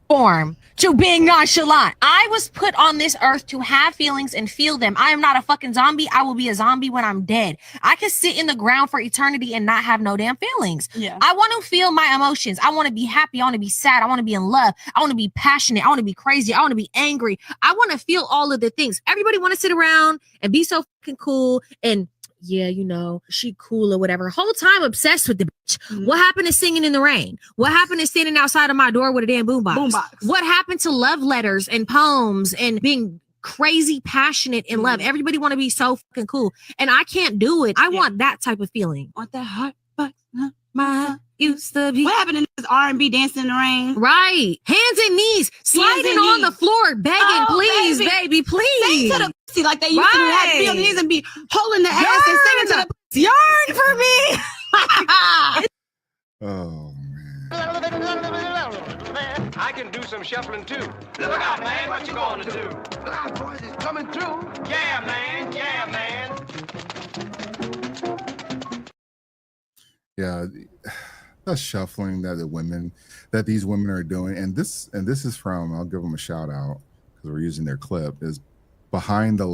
Form to being nonchalant. I was put on this earth to have feelings and feel them. I am not a fucking zombie. I will be a zombie when I'm dead. I can sit in the ground for eternity and not have no damn feelings. Yeah. I want to feel my emotions. I want to be happy. I want to be sad. I want to be in love. I want to be passionate. I want to be crazy. I want to be angry. I want to feel all of the things. Everybody want to sit around and be so fucking cool and yeah, she cool or whatever. Whole time obsessed with the bitch. Mm-hmm. What happened to singing in the rain? What happened to standing outside of my door with a damn boombox? What happened to love letters and poems and being crazy passionate in love? Everybody want to be so fucking cool, and I can't do it. I want that type of feeling. Want that heart, but my used to be. What happened to this R&B dancing in the rain? Right, hands and knees, sliding on the floor, begging, please, baby, please. Sing to the pussy like they used to have to be on the knees and be holding the ass and singing to the pussy. Yearn for me. Oh man. I can do some shuffling too. Look out, man, what you gonna do? Look out, boys, it's coming through. Yeah, man, yeah, man. Yeah, the shuffling that these women are doing, and this is from, I'll give them a shout out because we're using their clip, is behind the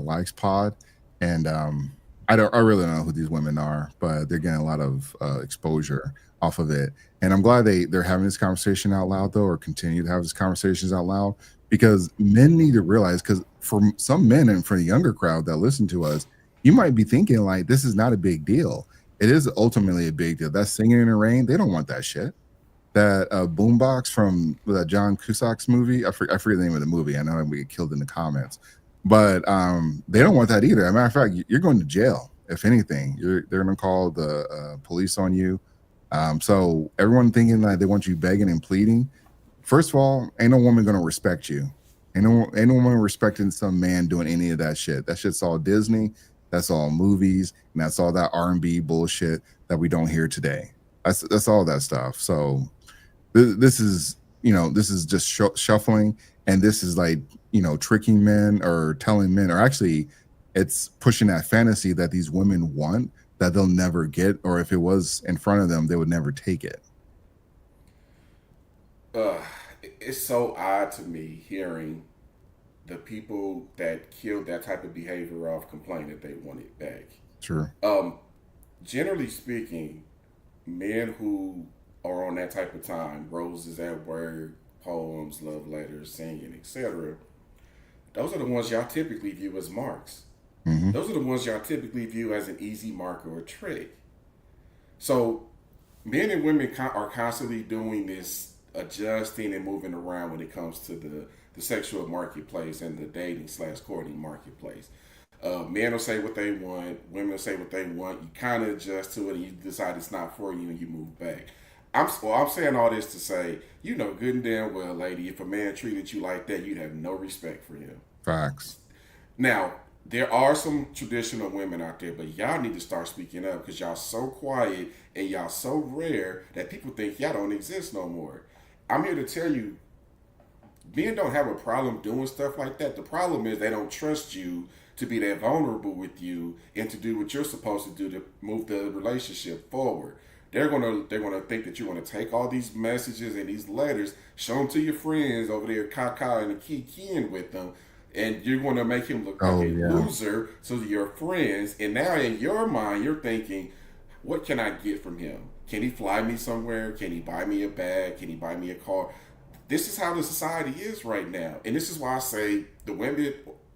likes pod, and I really don't know who these women are, but they're getting a lot of exposure off of it, and I'm glad they're having this conversation out loud though, or continue to have these conversations out loud, because men need to realize, because for some men and for the younger crowd that listen to us, you might be thinking like this is not a big deal. It is ultimately a big deal. That singing in the rain, they don't want that shit. That boombox from that John Cusack's movie, I forget the name of the movie. I know we get killed in the comments, but they don't want that either. As a matter of fact, you're going to jail. If anything, they're going to call the police on you. So everyone thinking that they want you begging and pleading, first of all, ain't no woman going to respect you. Ain't no woman respecting some man doing any of that shit. That shit's all Disney. That's all movies, and that's all that R&B bullshit that we don't hear today. That's all that stuff. So this is just shuffling, and this is like tricking men or telling men, or actually it's pushing that fantasy that these women want that they'll never get, or if it was in front of them, they would never take it. It's so odd to me hearing the people that killed that type of behavior off complain that they want it back. Sure. Generally speaking, men who are on that type of time, roses at work, poems, love letters, singing, etc., those are the ones y'all typically view as marks. Mm-hmm. Those are the ones y'all typically view as an easy mark or a trick. So men and women are constantly doing this adjusting and moving around when it comes to the sexual marketplace and the dating/courting marketplace. Men will say what they want, women will say what they want. You kind of adjust to it and you decide it's not for you and you move back. I'm saying all this to say, good and damn well, lady, if a man treated you like that, you'd have no respect for him. Facts. Now, there are some traditional women out there, but y'all need to start speaking up because y'all so quiet and y'all so rare that people think y'all don't exist no more. I'm here to tell you, men don't have a problem doing stuff like that. The problem is they don't trust you to be that vulnerable with you and to do what you're supposed to do to move the relationship forward. They're gonna think that you're gonna take all these messages and these letters, show them to your friends over there, Kaka and Kikiing with them, and you're gonna make him look like a loser to your friends. And now in your mind, you're thinking, what can I get from him? Can he fly me somewhere? Can he buy me a bag? Can he buy me a car? This is how the society is right now. And this is why I say the women,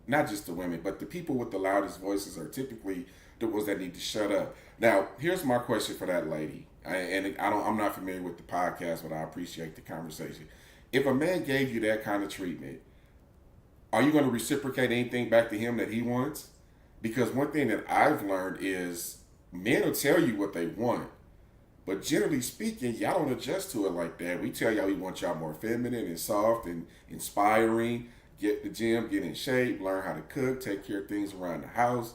not just the women, but the people with the loudest voices are typically the ones that need to shut up. Now, here's my question for that lady. I'm not familiar with the podcast, but I appreciate the conversation. If a man gave you that kind of treatment, are you going to reciprocate anything back to him that he wants? Because one thing that I've learned is men will tell you what they want. But generally speaking, y'all don't adjust to it like that. We tell y'all we want y'all more feminine and soft and inspiring. Get the gym, get in shape, learn how to cook, take care of things around the house.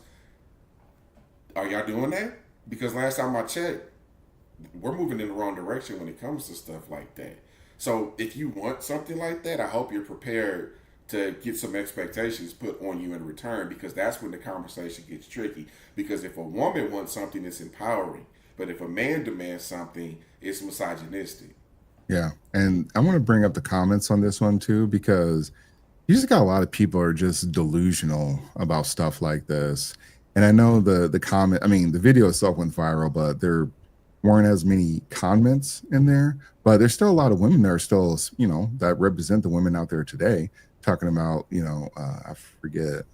Are y'all doing that? Because last time I checked, we're moving in the wrong direction when it comes to stuff like that. So if you want something like that, I hope you're prepared to get some expectations put on you in return, because that's when the conversation gets tricky. Because if a woman wants something, it's empowering. But if a man demands something, it's misogynistic. Yeah. And I want to bring up the comments on this one too, because you just got a lot of people are just delusional about stuff like this. And I know the comment, I mean, the video itself went viral, but there weren't as many comments in there. But there's still a lot of women that are still, you know, that represent the women out there today, talking about, you know, I forget.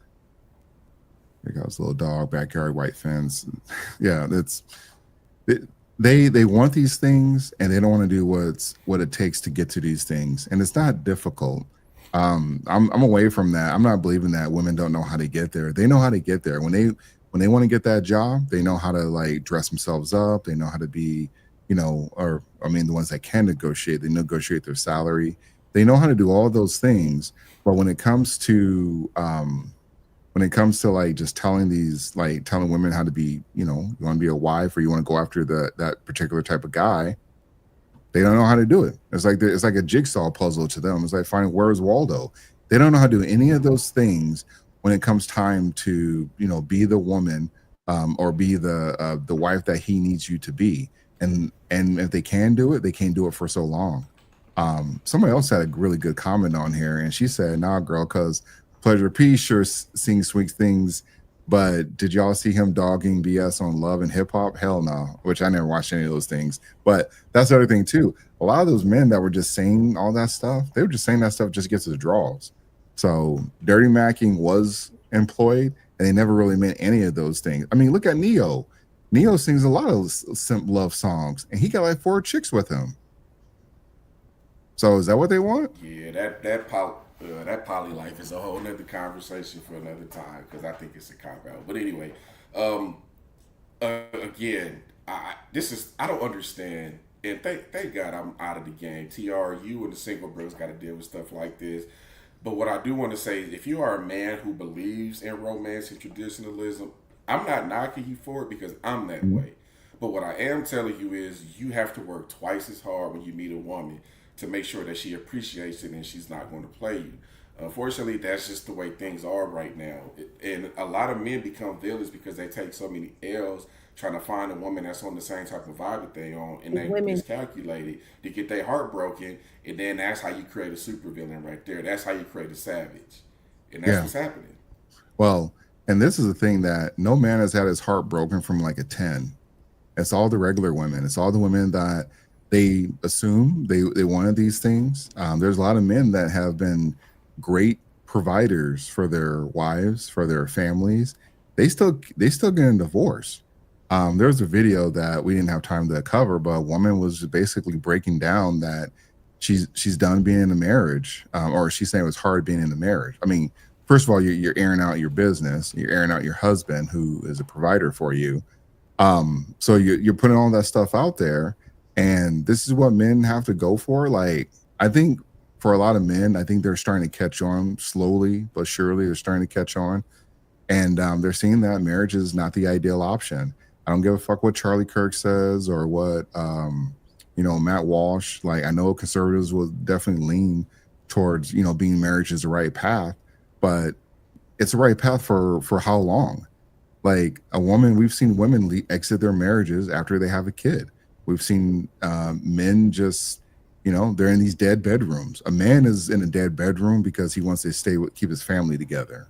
There goes little dog, backyard, white fence. Yeah, they want these things and they don't want to do what it takes to get to these things, and it's not difficult. I'm away from that. I'm not believing that women don't know how to get there. They know how to get there. When they want to get that job, they know how to like dress themselves up. They know how to be, you know, or I mean, the ones that can negotiate, they negotiate their salary. They know how to do all those things. But when it comes to like just telling women how to be, you know, you want to be a wife or you want to go after that particular type of guy, they don't know how to do it. It's like a jigsaw puzzle to them. It's like finding where's Waldo. They don't know how to do any of those things when it comes time to, you know, be the woman or be the wife that he needs you to be. And if they can do it, they can't do it for so long. Somebody else had a really good comment on here, and she said, "Nah, girl, because Pleasure P sure sings sweet things, but did y'all see him dogging BS on Love and Hip Hop? Hell no," which I never watched any of those things. But that's the other thing too. A lot of those men that were just saying all that stuff, they were just saying that stuff just to get to the draws. So Dirty Macking was employed, and they never really meant any of those things. I mean, look at Neo. Neo sings a lot of simp love songs, and he got like 4 chicks with him. So is that what they want? Yeah, that poly life is a whole nother conversation for another time, because I think it's a cop out. But anyway, again, I don't understand, and thank God I'm out of the game. TR, you and the single bros got to deal with stuff like this. But what I do want to say is, if you are a man who believes in romance and traditionalism, I'm not knocking you for it, because I'm that way. But what I am telling you is, you have to work twice as hard when you meet a woman to make sure that she appreciates it and she's not going to play you. Unfortunately, that's just the way things are right now. And a lot of men become villains because they take so many L's trying to find a woman that's on the same type of vibe that they on, and they miscalculated to get their heart broken, and then that's how you create a supervillain right there. That's how you create a savage. And that's what's happening. Well, and this is the thing, that no man has had his heart broken from like a 10. It's all the regular women. It's all the women that they assume they wanted these things. There's a lot of men that have been great providers for their wives, for their families. They still get a divorce. There's a video that we didn't have time to cover, but a woman was basically breaking down that she's done being in a marriage, or she's saying it was hard being in a marriage. I mean, first of all, you're airing out your business, you're airing out your husband who is a provider for you. So you're putting all that stuff out there. And this is what men have to go for. Like, I think for a lot of men, I think they're starting to catch on slowly but surely. They're starting to catch on. And they're seeing that marriage is not the ideal option. I don't give a fuck what Charlie Kirk says or what Matt Walsh. Like, I know conservatives will definitely lean towards being marriage is the right path, but it's the right path for how long? Like, we've seen women exit their marriages after they have a kid. We've seen men just, they're in these dead bedrooms. A man is in a dead bedroom because he wants to keep his family together.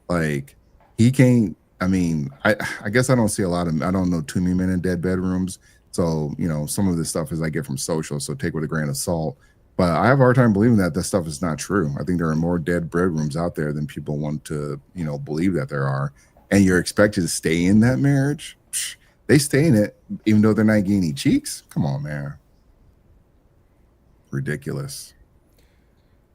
Like, he can't. I mean, I guess I don't see I don't know too many men in dead bedrooms. So, some of this stuff is I get from social, so take with a grain of salt. But I have a hard time believing that stuff is not true. I think there are more dead bedrooms out there than people want to, believe that there are. And you're expected to stay in that marriage. They stay in it, even though they're not getting any cheeks. Come on, man. Ridiculous.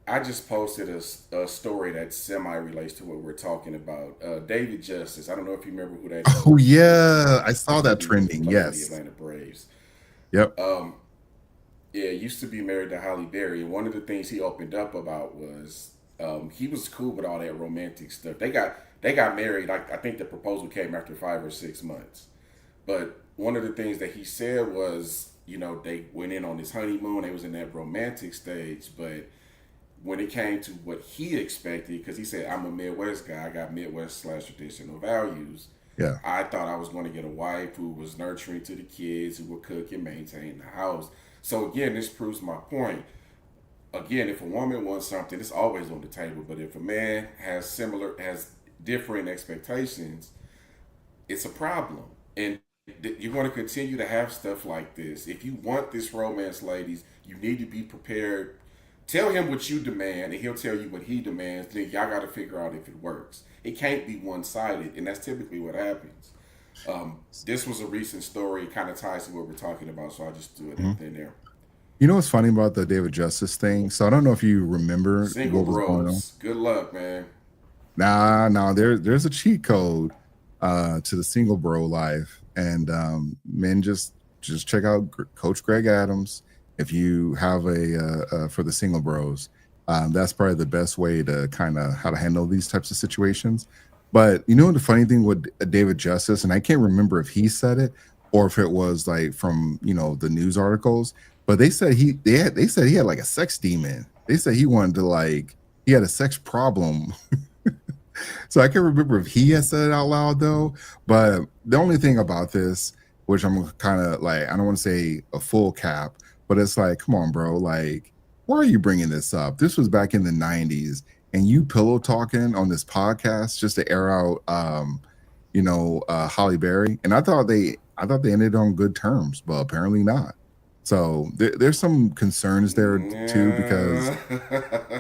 I just posted a story that semi-relates to what we're talking about. David Justice. I don't know if you remember who that is. Oh, yeah. I saw that trending. Yes. The Atlanta Braves. Yep. Yeah, used to be married to Halle Berry. And one of the things he opened up about was he was cool with all that romantic stuff. They got married. I think the proposal came after 5 or 6 months. But one of the things that he said was, they went in on this honeymoon. They was in that romantic stage. But when it came to what he expected, because he said, I'm a Midwest guy. I got Midwest/traditional values. Yeah. I thought I was going to get a wife who was nurturing to the kids, who would cook and maintain the house. So again, this proves my point. Again, if a woman wants something, it's always on the table. But if a man has differing expectations, it's a problem. And you're going to continue to have stuff like this. If you want this romance, ladies, you need to be prepared. Tell him what you demand, and he'll tell you what he demands. Then y'all got to figure out if it works. It can't be one-sided, and that's typically what happens. This was a recent story. It kind of ties to what we're talking about, so I just threw it in there. You know what's funny about the David Justice thing? So I don't know if you remember Single what was going on. Good luck, man. Nah. There's a cheat code to the single bro life, and men just check out Coach Greg Adams. If you have for the single bros, that's probably the best way to kind of how to handle these types of situations. But the funny thing with David Justice, and I can't remember if he said it or if it was like from the news articles, but they said he had like a sex demon. They said he had a sex problem. So I can't remember if he has said it out loud though. But the only thing about this, which I'm kind of like, I don't want to say a full cap, but it's like, come on, bro. Like, why are you bringing this up? This was back in the 90s, and you pillow talking on this podcast just to air out, Halle Berry. And I thought they ended on good terms, but apparently not. So there's some concerns there too, because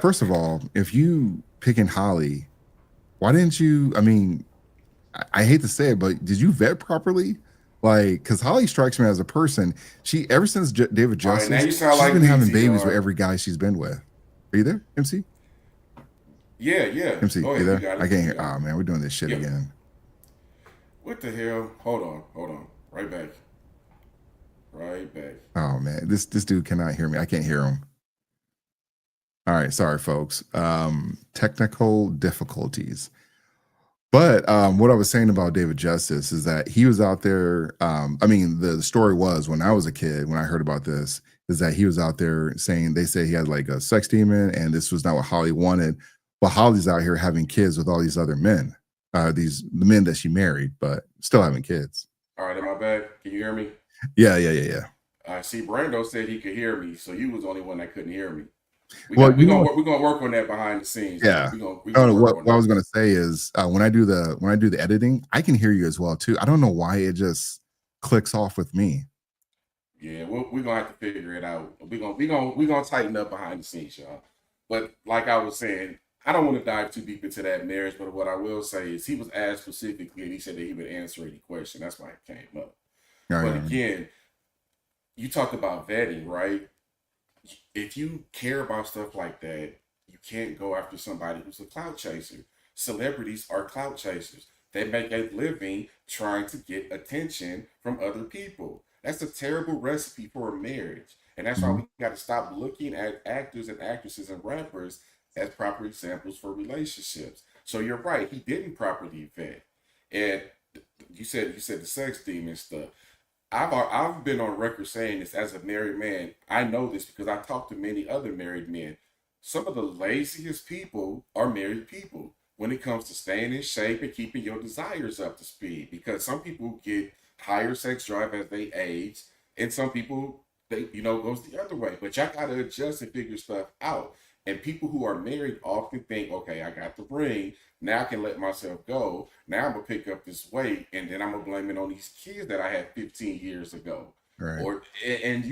first of all, if you picking Halle, why didn't you? I mean, I hate to say it, but did you vet properly? Like, because Halle strikes me as a person. She ever since David Justice, she's been having babies with every guy she's been with. Are you there, MC? Yeah. MC, you there? I can't hear. Oh man, we're doing this shit again. What the hell? Hold on. Right back. Oh man, this dude cannot hear me. I can't hear him. All right, sorry folks. Technical difficulties. But what I was saying about David Justice is that he was out there. The story was when I was a kid, when I heard about this, is that he was out there saying, they say he had like a sex demon and this was not what Halle wanted. But Holly's out here having kids with all these other men, the men that she married, but still having kids. All right, am I back? Can you hear me? Yeah. I see Brando said he could hear me, so you was the only one that couldn't hear me. We're gonna work on that behind the scenes. Yeah. What I was gonna say is when I do the editing, I can hear you as well too. I don't know why it just clicks off with me. Yeah, we're gonna have to figure it out. We're gonna tighten up behind the scenes, y'all. But like I was saying, I don't want to dive too deep into that marriage. But what I will say is he was asked specifically, and he said that he would answer any question. That's why it came up. Again, you talked about vetting, right? If you care about stuff like that, you can't go after somebody who's a clout chaser. Celebrities are clout chasers. They make a living trying to get attention from other people. That's a terrible recipe for a marriage. And that's why we got to stop looking at actors and actresses and rappers as proper examples for relationships. So you're right. He didn't properly vet. And you said the sex demon stuff. I've been on record saying this as a married man. I know this because I talked to many other married men. Some of the laziest people are married people when it comes to staying in shape and keeping your desires up to speed. Because some people get higher sex drive as they age, and some people goes the other way. But y'all gotta adjust and figure stuff out. And people who are married often think, okay, I got the ring. Now I can let myself go. Now I'm gonna pick up this weight, and then I'm gonna blame it on these kids that I had 15 years ago. Right. And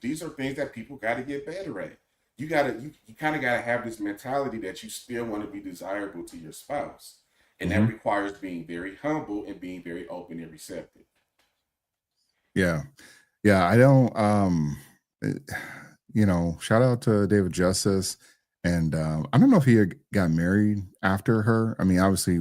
these are things that people got to get better at. You kind of gotta have this mentality that you still want to be desirable to your spouse, and that requires being very humble and being very open and receptive. Yeah. I don't shout out to David Justice. And I don't know if he got married after her. I mean, obviously,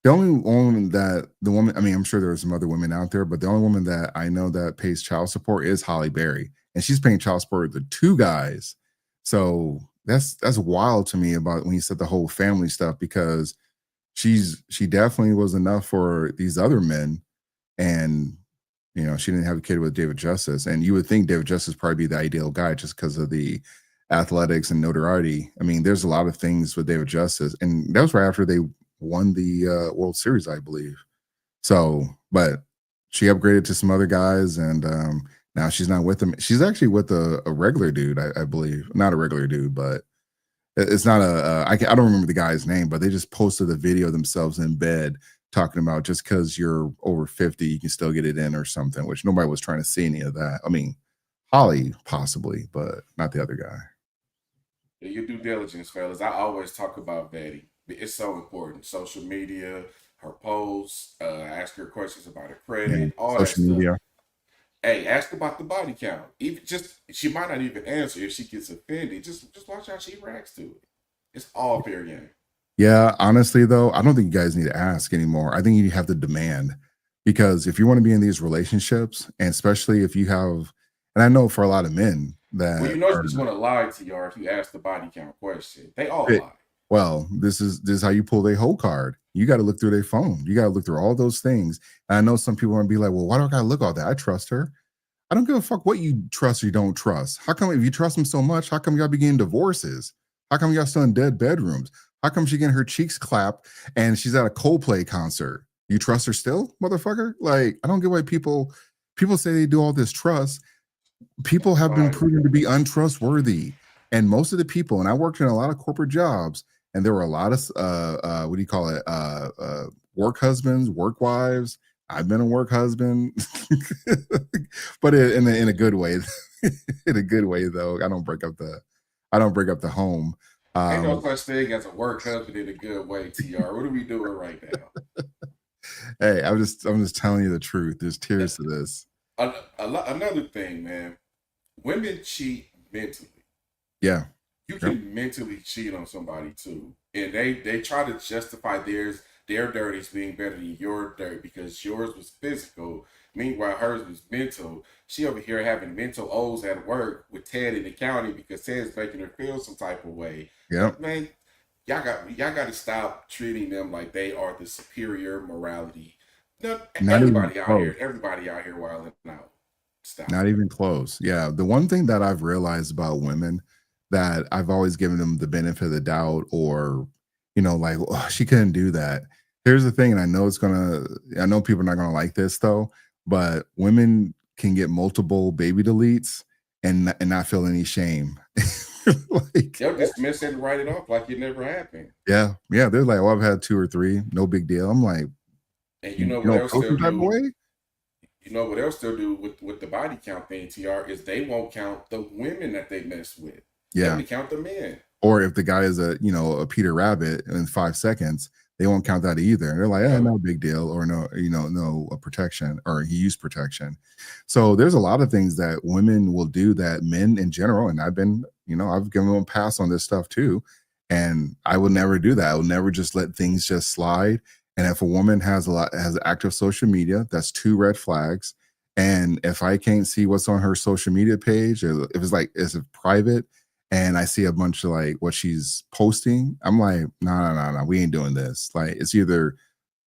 the woman, I mean, I'm sure there are some other women out there, but the only woman that I know that pays child support is Holly Berry. And she's paying child support to 2 guys. So that's wild to me about when you said the whole family stuff, because she definitely was enough for these other men. And, she didn't have a kid with David Justice. And you would think David Justice probably be the ideal guy just because of the athletics and notoriety. I mean, there's a lot of things with David Justice, and that was right after they won the World Series, I believe. So, but she upgraded to some other guys, and now she's not with them. She's actually with a regular dude, I believe. Not a regular dude, but it's not I don't remember the guy's name, but they just posted a video of themselves in bed talking about just because you're over 50, you can still get it in or something, which nobody was trying to see any of that. I mean, Holly possibly, but not the other guy. Your due diligence, fellas. I always talk about vetting. It's so important. Social media, her posts, ask her questions about her credit, all that stuff. Media. Hey, ask about the body count. Even she might not even answer if she gets offended. Just watch how she reacts to it. It's all fair game. Yeah, honestly though, I don't think you guys need to ask anymore. I think you have to demand, because if you want to be in these relationships, and especially if you have, and I know for a lot of men that you're just going to lie to you if you ask the body count question. They all lie. Well, this is how you pull their whole card. You got to look through their phone. You got to look through all those things. And I know some people want to be like, well, why do I got to look all that? I trust her. I don't give a fuck what you trust or you don't trust. How come, if you trust them so much, how come y'all be getting divorces? How come y'all still in dead bedrooms? How come she getting her cheeks clapped and she's at a Coldplay concert? You trust her still, motherfucker? Like, I don't get why people say they do all this trust. People have been proven to be untrustworthy. And most of the people, and I worked in a lot of corporate jobs, and there were a lot of, work husbands, work wives. I've been a work husband, but in a good way. In a good way, though. I don't break up the home. Ain't no such thing as a work husband in a good way, TR. What are we doing right now? Hey, I'm just telling you the truth. There's tears to this. Another thing, man. Women cheat mentally. Yeah. You can mentally cheat on somebody too. And they try to justify their dirties being better than your dirt because yours was physical. Meanwhile, hers was mental. She over here having mental O's at work with Ted in the county because Ted's making her feel some type of way. Yeah. Man, y'all got to stop treating them like they are the superior morality. Everybody out here wilding out. Stop. Not even close. Yeah. The one thing that I've realized about women that I've always given them the benefit of the doubt, or, like, oh, she couldn't do that. Here's the thing, and I know people are not going to like this though, but women can get multiple baby deletes and not feel any shame. Like, they'll dismiss it and write it off like it never happened. Yeah. They're like, well, I've had 2 or 3, no big deal. I'm like, and you know what else they'll do? You know what else they'll do with the body count thing, TR, is they won't count the women that they mess with. Yeah. They count the men. Or if the guy is a Peter Rabbit in 5 seconds, they won't count that either. And they're like, no big deal, or no protection, or he used protection. So there's a lot of things that women will do that men in general, and I've given them a pass on this stuff too. And I would never do that. I would never just let things just slide. And if a woman has active social media, that's 2 red flags. And if I can't see what's on her social media page, if it's private, and I see a bunch of like what she's posting, I'm like, no, we ain't doing this. Like, it's either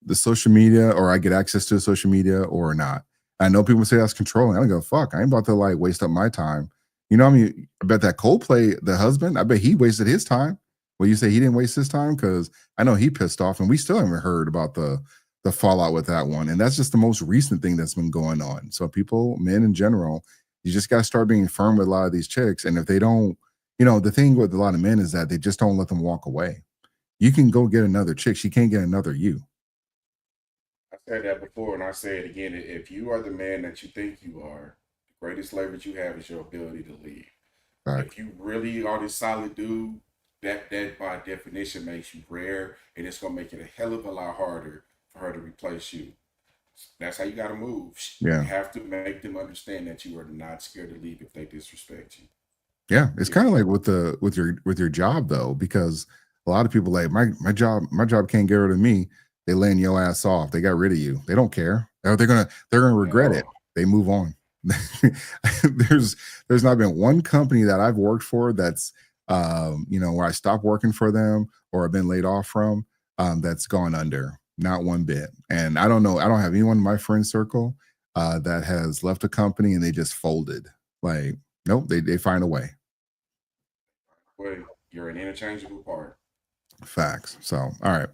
the social media or I get access to the social media or not. I know people say that's controlling. I don't give a fuck. I ain't about to like waste up my time. You know what I mean? I bet that Coldplay, the husband, I bet he wasted his time. Well, you say he didn't waste his time? Because I know he pissed off, and we still haven't heard about the fallout with that one. And that's just the most recent thing that's been going on. So people, men in general, you just got to start being firm with a lot of these chicks. And if they don't, the thing with a lot of men is that they just don't let them walk away. You can go get another chick. She can't get another you. I said that before, and I say it again. If you are the man that you think you are, the greatest leverage you have is your ability to leave. Right. If you really are this solid dude, that by definition makes you rare, and it's gonna make it a hell of a lot harder for her to replace you. That's how you gotta move. Yeah. You have to make them understand that you are not scared to leave if they disrespect you. Yeah, it's kind of like with your job though, because a lot of people like my job can't get rid of me. They laying your ass off. They got rid of you. They don't care. They're gonna regret it. They move on. There's not been one company that I've worked for that's where I stopped working for them or have been laid off from that's gone under. Not one bit. And I don't know. I don't have anyone in my friend circle that has left a company and they just folded. Like, nope, they find a way. Well, you're an interchangeable part. Facts. So, all right.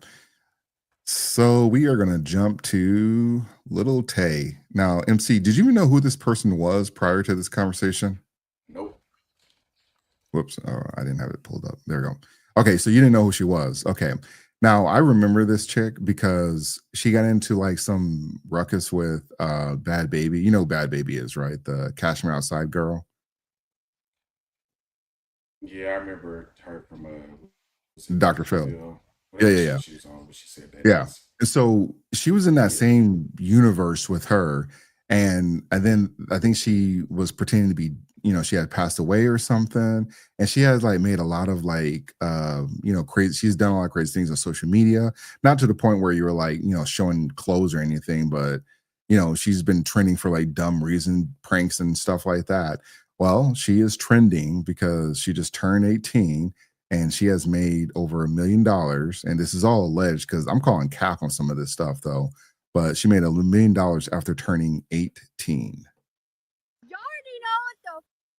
So we are going to jump to Little Tay. Now, MC, did you even know who this person was prior to this conversation? Nope. Whoops. Oh, I didn't have it pulled up. There we go. Okay. So you didn't know who she was. Okay. Now I remember this chick because she got into like some ruckus with Bad Baby. You know who Bad Baby is, right? The Cash Me Outside girl. Yeah, I remember her from Dr. Phil. Yeah. She was on, but she said that. Yeah. And so she was in that same universe with her. And then I think she was pretending to be, she had passed away or something. And she has like made a lot of like, crazy, she's done a lot of crazy things on social media, not to the point where you were like, showing clothes or anything, but, she's been trending for like dumb reason, pranks and stuff like that. Well, she is trending because she just turned 18 and she has made over $1 million. And this is all alleged because I'm calling cap on some of this stuff though. But she made $1 million after turning 18. You already know what's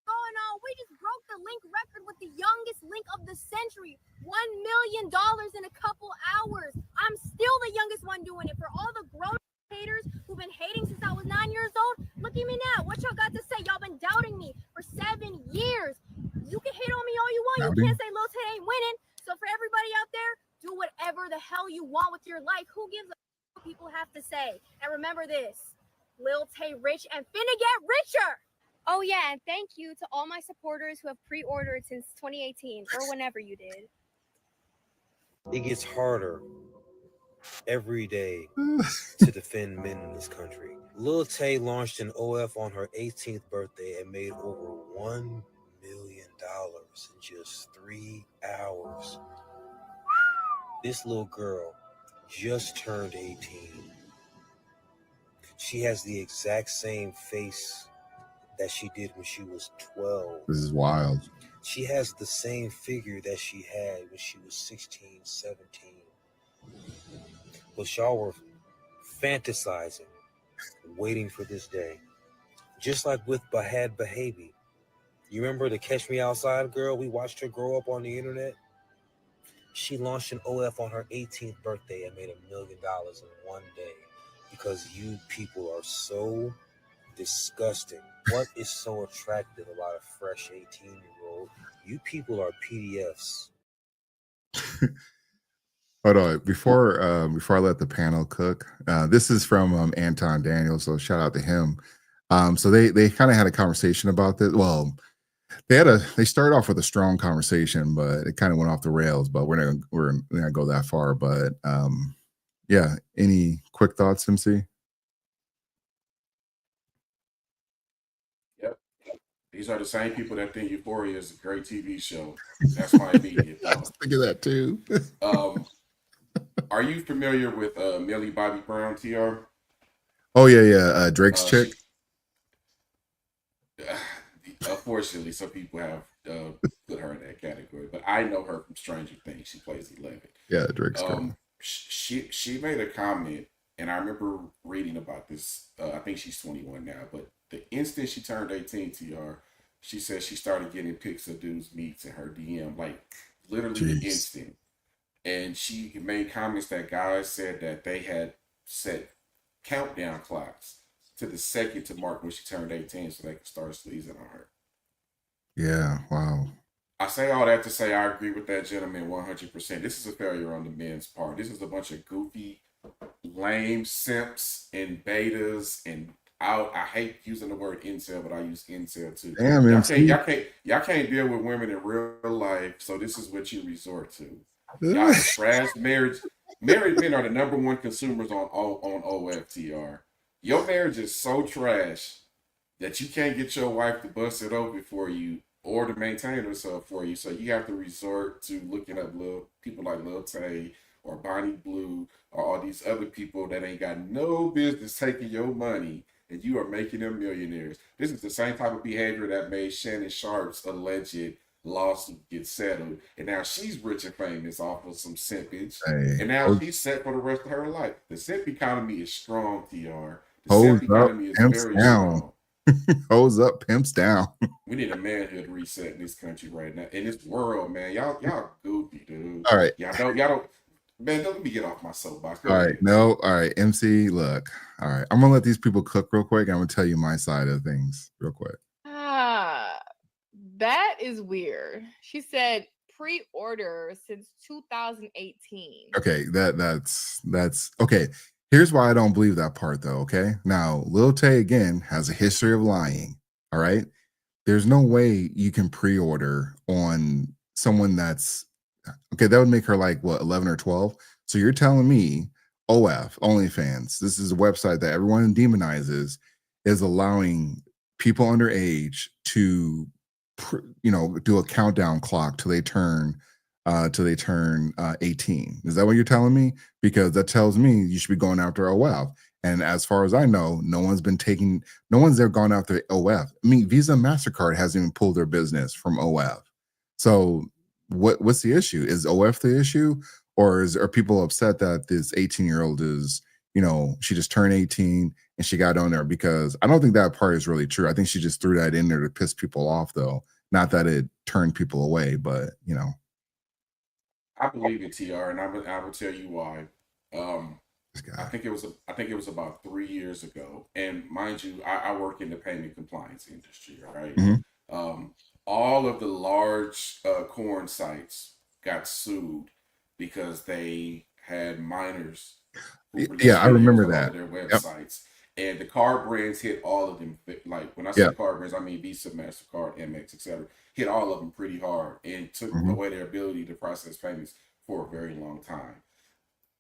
going on. We just broke the link record with the youngest link of the century. $1 million in a couple hours. I'm still the youngest one doing it. For all the grown haters who've been hating since I was 9 years old, look at me now. What y'all got to say? Y'all been doubting me for 7 years. You can hate on me all you want. You can't say Lil Tay ain't winning. So for everybody out there, do whatever the hell you want with your life. Who gives a what people have to say? And remember this, Lil Tay rich and finna get richer. Oh yeah, and thank you to all my supporters who have pre-ordered since 2018 or whenever you did. It gets harder every day to defend men in this country. Lil Tay launched an OF on her 18th birthday and made over $1 million in just 3 hours. This little girl just turned 18. She has the exact same face that she did when she was 12. This is wild. She has the same figure that she had when she was 16, 17. But y'all were fantasizing, waiting for this day. Just like with Bahad Bahabi. You remember the Catch Me Outside girl? We watched her grow up on the internet. She launched an OF on her 18th birthday and made $1 million in one day because you people are so disgusting. What is so attractive about a fresh 18-year-old? You people are PDFs. Hold on, before I let the panel cook, this is from Anton Daniels, so shout out to him. So they kind of had a conversation about this. Well, they started off with a strong conversation, but it kind of went off the rails. But we're not gonna go that far. But yeah, any quick thoughts, MC? Yep, these are the same people that think Euphoria is a great TV show. That's my immediate thought. I was thinking that too. Are you familiar with Millie Bobby Brown, TR? Oh yeah, Drake's chick. Unfortunately, some people have put her in that category, but I know her from Stranger Things. She plays 11. Yeah, Drake's girl. She made a comment, and I remember reading about this. I think she's 21 now, but the instant she turned 18, TR, she said she started getting pics of dudes' meats in her DM, like literally the instant. And she made comments that guys said that they had set countdown clocks to the second to mark when she turned 18 so they could start sleazing on her. Yeah, wow. I say all that to say I agree with that gentleman 100%. This is a failure on the men's part. This is a bunch of goofy, lame simps and betas, and I hate using the word incel, but I use incel too. Damn, y'all can't deal with women in real life, so this is what you resort to. Y'all trash marriage. Married men are the number one consumers on OFTR. Your marriage is so trash that you can't get your wife to bust it open for you or to maintain herself for you. So you have to resort to looking up people like Lil Tay or Bonnie Blue or all these other people that ain't got no business taking your money, and you are making them millionaires. This is the same type of behavior that made Shannon Sharp's alleged lawsuit get settled, and now she's rich and famous off of some simpage, and now she's set for the rest of her life. The simp economy is strong, TR. The simp economy is very strong. Hose up, pimps down. We need a manhood reset in this country right now, in this world, man. Y'all goofy, dude. All right, y'all don't. Man, let me get off my soapbox. All right, MC. Look, all right. I'm gonna let these people cook real quick. I'm gonna tell you my side of things real quick. That is weird. She said pre-order since 2018. Okay, that's okay. Here's why I don't believe that part though. Okay, now Lil Tay again has a history of lying. All right, there's no way you can pre-order on someone that's okay. That would make her like what, 11 or 12. So you're telling me OF OnlyFans, this is a website that everyone demonizes, is allowing people underage to do a countdown clock till they turn 18. Is that what you're telling me? Because that tells me you should be going after OF. And as far as I know, no one's ever gone after OF. I mean, Visa and MasterCard hasn't even pulled their business from OF. So what's the issue? Is OF the issue? Or are people upset that this 18-year-old is, she just turned 18 and she got on there? Because I don't think that part is really true. I think she just threw that in there to piss people off, though. Not that it turned people away, but I believe in TR, and I will tell you why. I think it was about 3 years ago, and mind you, I work in the payment compliance industry, right? Mm-hmm. All of the large corn sites got sued because they had minors. Yeah, I remember that. Their websites. Yep. And the card brands hit all of them. Like when I say card brands, I mean Visa, MasterCard, Amex, etc. Hit all of them pretty hard and took away their ability to process payments for a very long time.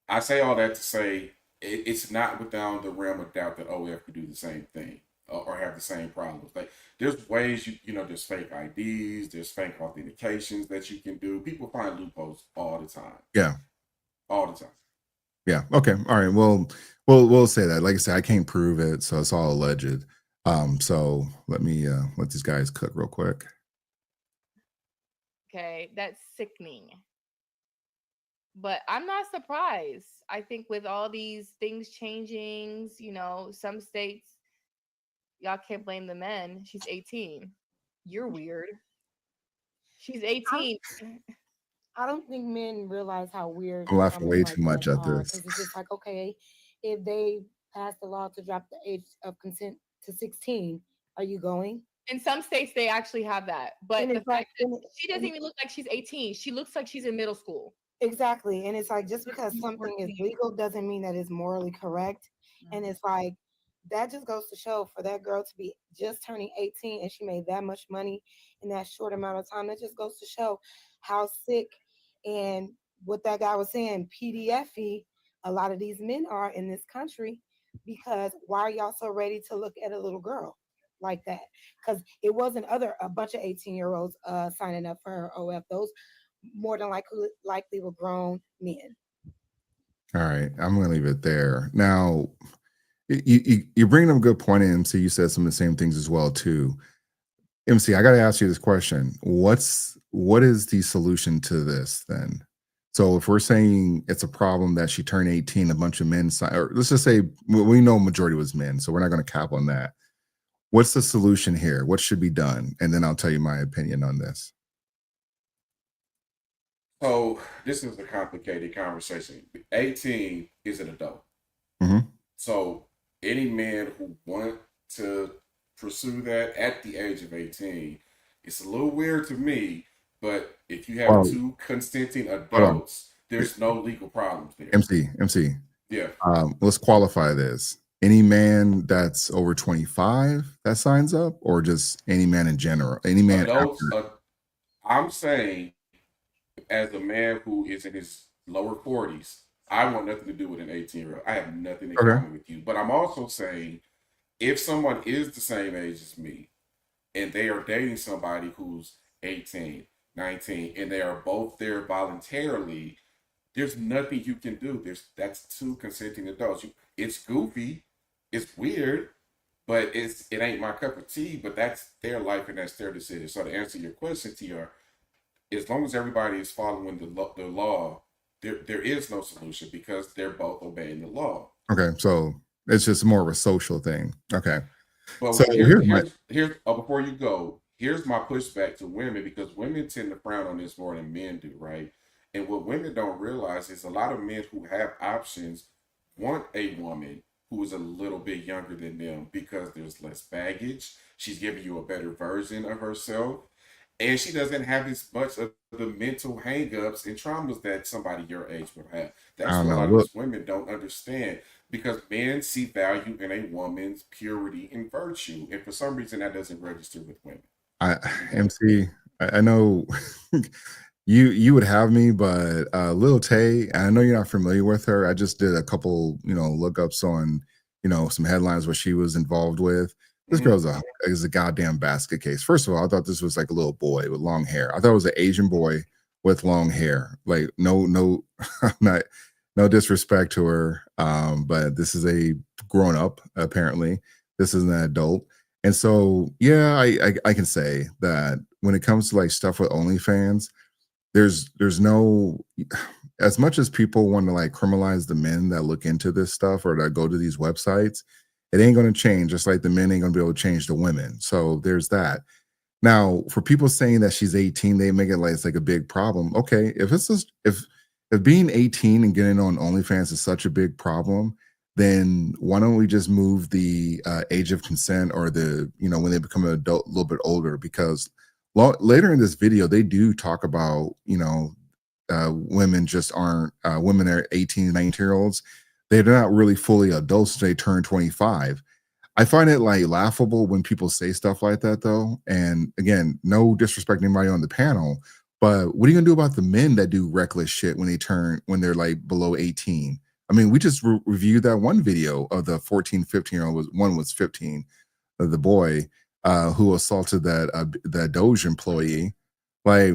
I say all that to say it's not without the realm of doubt that OF could do the same thing or have the same problems. Like there's ways there's fake IDs, there's fake authentications that you can do. People find loopholes all the time. Yeah, all the time. Yeah. Okay. All right. Well, we'll say that. Like I said, I can't prove it, so it's all alleged. So let me let these guys cook real quick. Okay, that's sickening. But I'm not surprised. I think with all these things changing, some states, y'all can't blame the men. She's 18. You're weird. She's 18. I don't think men realize how weird. I'm laughing way too much at this. It's just like, okay, if they pass the law to drop the age of consent to 16, are you going? In some states, they actually have that. But the fact that she doesn't even look like she's 18. She looks like she's in middle school. Exactly. And it's like, just because something is legal doesn't mean that it's morally correct. And it's like, that just goes to show for that girl to be just turning 18 and she made that much money in that short amount of time. That just goes to show how sick and what that guy was saying, PDF-y, a lot of these men are in this country. Because why are y'all so ready to look at a little girl like that? Because it wasn't a bunch of 18-year-olds signing up for her OF. Those more than likely were grown men. All right, I'm gonna leave it there. Now, you bring up a good point, and so you said some of the same things as well too. MC, I got to ask you this question. What is the solution to this then? So if we're saying it's a problem that she turned 18, a bunch of men signed, or let's just say we know majority was men, so we're not going to cap on that. What's the solution here? What should be done? And then I'll tell you my opinion on this. So this is a complicated conversation. 18 is an adult. Mm-hmm. So any man who want to pursue that at the age of 18, it's a little weird to me, but if you have two consenting adults, there's no legal problems there. MC. Yeah. Let's qualify this. Any man that's over 25 that signs up, or just any man in general? Any man adults, I'm saying as a man who is in his lower 40s, I want nothing to do with an 18-year-old. I have nothing in common with you. But I'm also saying if someone is the same age as me and they are dating somebody who's 18, 19, and they are both there voluntarily, there's nothing you can do. That's two consenting adults. It's goofy, it's weird, but it ain't my cup of tea. But that's their life and that's their decision. So to answer your question, TR, as long as everybody is following the law, there is no solution because they're both obeying the law. Okay, so it's just more of a social thing. Okay. But so here's before you go, here's my pushback to women, because women tend to frown on this more than men do, right? And what women don't realize is a lot of men who have options want a woman who is a little bit younger than them because there's less baggage. She's giving you a better version of herself. And she doesn't have as much of the mental hangups and traumas that somebody your age would have. That's what a lot of these women don't understand, because men see value in a woman's purity and virtue. And for some reason, that doesn't register with women. MC, I know you would have me, but Lil Tay, I know you're not familiar with her. I just did a couple, lookups on, some headlines what she was involved with. This girl's is a goddamn basket case. First of all, I thought this was like a little boy with long hair. I thought it was an Asian boy with long hair. Like no disrespect to her, but this is a grown up. Apparently, this is an adult, and so yeah, I can say that when it comes to like stuff with OnlyFans, there's no, as much as people want to like criminalize the men that look into this stuff or that go to these websites. It ain't going to change, just like the men ain't going to be able to change the women. So there's that. Now, for people saying that she's 18, they make it like it's like a big problem. Okay, if being 18 and getting on OnlyFans is such a big problem, then why don't we just move the age of consent, or the when they become an adult a little bit older? Because later in this video, they do talk about women just aren't women are 18, 19-year-olds. They're not really fully adults until they turn 25. I find it like laughable when people say stuff like that, though. And again, no disrespect to anybody on the panel, but what are you gonna do about the men that do reckless shit when they're like below 18? I mean, we just reviewed that one video of the 14, 15-year-old. One was 15, the boy who assaulted that Doge employee. Like,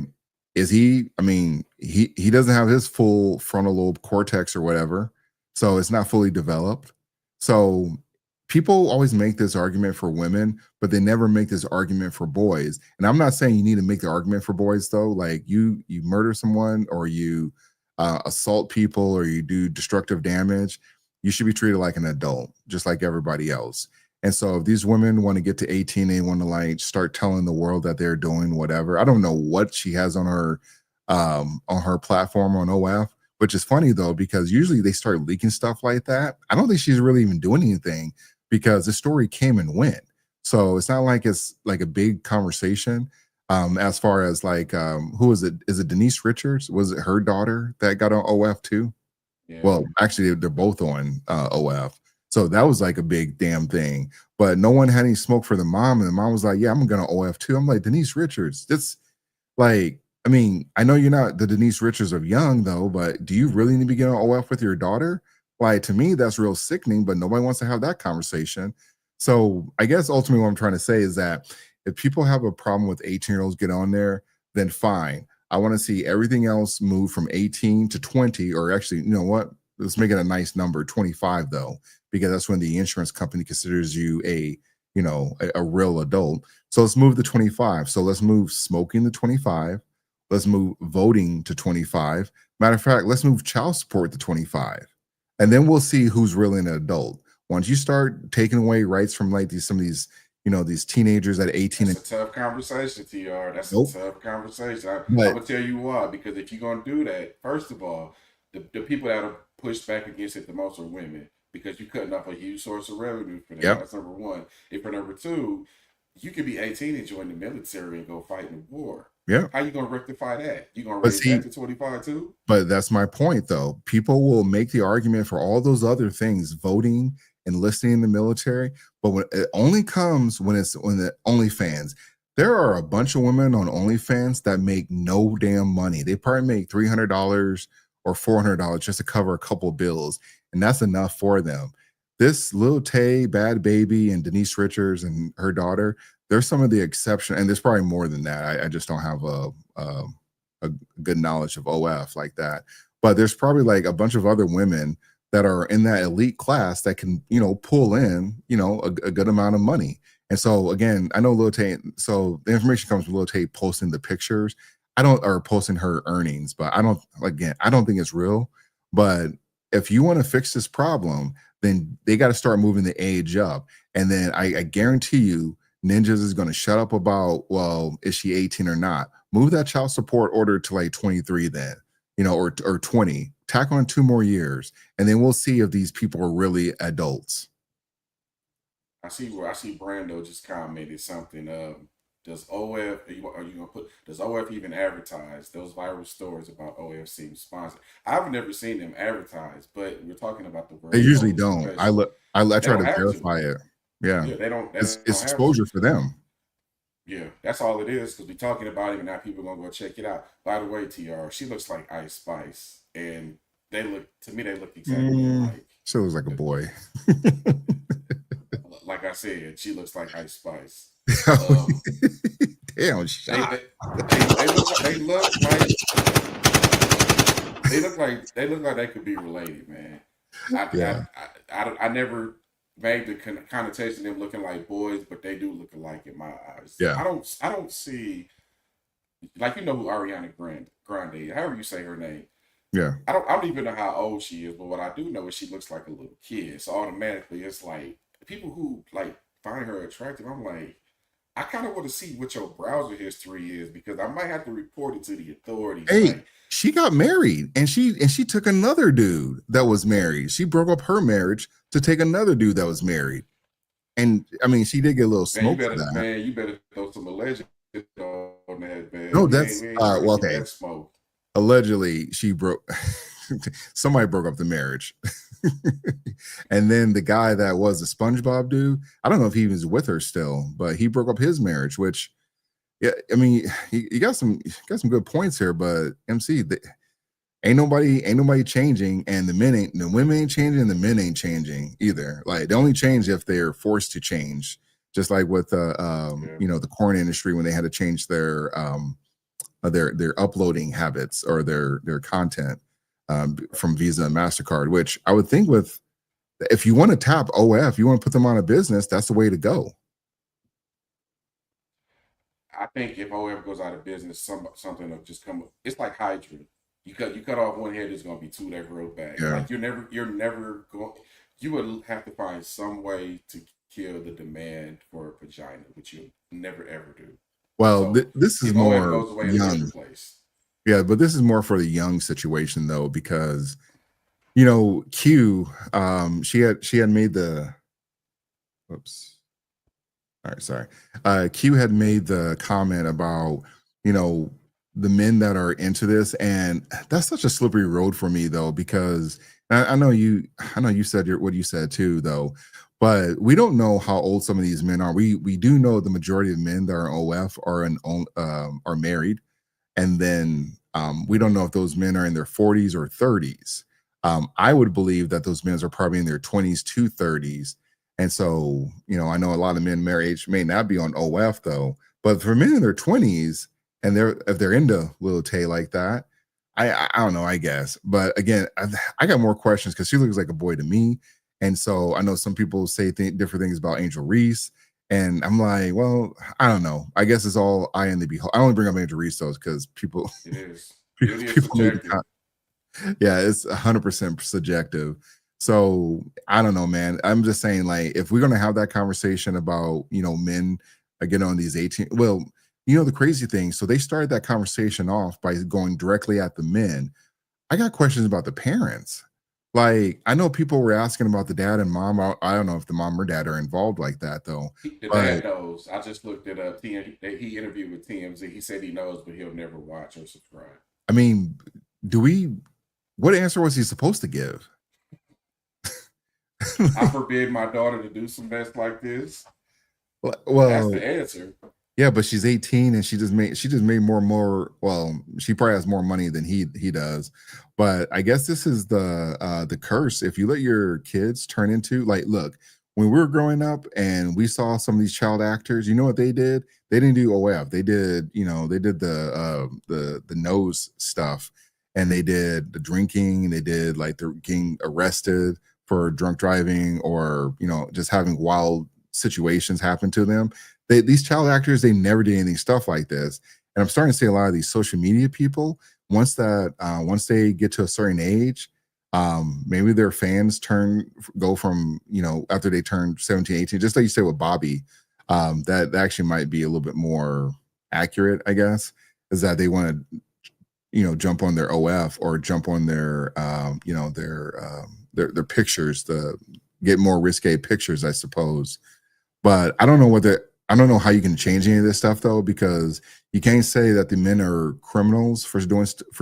is he? I mean, he doesn't have his full frontal lobe cortex or whatever. So it's not fully developed. So people always make this argument for women, but they never make this argument for boys. And I'm not saying you need to make the argument for boys, though. Like you murder someone, or you assault people, or you do destructive damage, you should be treated like an adult, just like everybody else. And so if these women want to get to 18, they want to like start telling the world that they're doing whatever. I don't know what she has on her platform on OF. Which is funny, though, because usually they start leaking stuff like that. I don't think she's really even doing anything, because the story came and went. So it's not like it's like a big conversation. As far as like, who is it? Is it Denise Richards? Was it her daughter that got on OF too? Yeah. Well, actually, they're both on OF. So that was like a big damn thing. But no one had any smoke for the mom. And the mom was like, yeah, I'm going to OF too. I'm like, Denise Richards, that's like, I mean, I know you're not the Denise Richards of young, though, but do you really need to be getting on OF with your daughter? Like, to me, that's real sickening, but nobody wants to have that conversation. So I guess ultimately what I'm trying to say is that if people have a problem with 18-year-olds get on there, then fine. I want to see everything else move from 18 to 20, or actually, you know what? Let's make it a nice number, 25, though, because that's when the insurance company considers you a a real adult. So let's move to 25. So let's move smoking to 25. Let's move voting to 25. Matter of fact, let's move child support to 25. And then we'll see who's really an adult. Once you start taking away rights from like some of these, these teenagers at 18. That's a tough conversation, TR. That's a tough conversation. I'm going to tell you why. Because if you're going to do that, first of all, the people that are pushed back against it the most are women. Because you're cutting off a huge source of revenue for them. Yep. That's number one. And for number two, you could be 18 and join the military and go fight in the war. Yeah. How you gonna rectify that? You gonna raise that to 25 too? But that's my point, though. People will make the argument for all those other things, voting, enlisting in the military, but when it only comes when the OnlyFans. There are a bunch of women on OnlyFans that make no damn money. They probably make $300 or $400 just to cover a couple of bills, and that's enough for them. This Lil Tay, Bad Baby, and Denise Richards and her daughter, there's some of the exception, and there's probably more than that. I just don't have a good knowledge of OF like that. But there's probably like a bunch of other women that are in that elite class that can, pull in, a good amount of money. And so again, I know Lil Tay. So the information comes from Lil Tay posting the pictures. Or posting her earnings, but I don't think it's real. But if you want to fix this problem, then they got to start moving the age up. And then I guarantee you, Ninjas is going to shut up about, well, is she 18 or not? Move that child support order to like 23 then, or 20. Tack on 2 more years, and then we'll see if these people are really adults. I see Brando just commented something. Does OF even advertise those viral stories about OF seem sponsored? I've never seen them advertise, but we're talking about the world. They usually don't. I try to verify it. Yeah, they don't. It's exposure for them. Yeah, that's all it is, because we're talking about it, and now people are gonna go check it out. By the way, TR, she looks like Ice Spice, and they look exactly like. She looks like a boy. Like I said, she looks like Ice Spice. Damn, shot. They look like they could be related, man. I never made the connotation of them looking like boys, but they do look alike in my eyes. Yeah. I don't see, like, who Ariana Grande, however you say her name. Yeah. I don't even know how old she is, but what I do know is she looks like a little kid. So automatically it's like people who like find her attractive, I'm like, I kind of want to see what your browser history is, because I might have to report it to the authorities. Hey, like, she got married, and she took another dude that was married. She broke up her marriage to take another dude that was married. And I mean, she did get a little smoke for that. Man, you better throw some alleged on that, man. No, that's okay. That smoke. Allegedly, somebody broke up the marriage. And then the guy that was the SpongeBob dude, I don't know if he was with her still, but he broke up his marriage, which, yeah, I mean, you got some good points here, but MC, ain't nobody changing, and the women ain't changing, and the men ain't changing either. Like, they only change if they're forced to change, just like with the corn industry when they had to change their uploading habits or their content from Visa and MasterCard, which I would think if you want to tap OF, you want to put them on a business, that's the way to go. I think if OF goes out of business, something will just come. It's like Hydra. You cut off one head, there's gonna be 2 that grow back. Yeah. Like you're never going. You would have to find some way to kill the demand for a vagina, which you never ever do. Well, So this is if OF more goes away in the young. first place. Yeah, but this is more for the young situation though, because Q, she had made the. Whoops. All right, sorry. Q had made the comment about the men that are into this, and that's such a slippery road for me though, because I know you said what you said too though, but we don't know how old some of these men are. We do know the majority of men that are OF are married, and then we don't know if those men are in their 40s or 30s. I would believe that those men are probably in their 20s to 30s. And so, I know a lot of men marriage may not be on OF though, but for men in their 20s, and if they're into Lil Tay like that, I don't know, I guess. But again, I got more questions because she looks like a boy to me. And so I know some people say different things about Angel Reese. And I'm like, well, I don't know. I guess it's all eye in the behold. I only bring up Angel Reese because people, It is. people, It is people make subjective. yeah, it's 100% subjective. So I don't know, man. I'm just saying, like, if we're gonna have that conversation about, men getting on these 18, well, the crazy thing. So they started that conversation off by going directly at the men. I got questions about the parents. Like, I know people were asking about the dad and mom. I don't know if the mom or dad are involved like that though. The But dad knows. I just looked it up. He interviewed with TMZ. He said he knows, but he'll never watch or subscribe. I mean, what answer was he supposed to give? I forbid my daughter to do some mess like this. Well, that's the answer. Yeah, but she's 18 and she just made more. Well, she probably has more money than he does. But I guess this is the curse. If you let your kids turn into, like, look, when we were growing up and we saw some of these child actors, you know what they did? They didn't do OF. They did, they did the nose stuff, and they did the drinking, and they did like they're getting arrested for drunk driving, or just having wild situations happen to them. These child actors, they never did any stuff like this. And I'm starting to see a lot of these social media people, once they get to a certain age, maybe their fans go from, after they turn 17, 18, just like you said with Bobby, that actually might be a little bit more accurate, I guess, is that they want to, jump on their OF or jump on their, their pictures, to get more risque pictures, I suppose. But I don't know how you can change any of this stuff though, because you can't say that the men are criminals for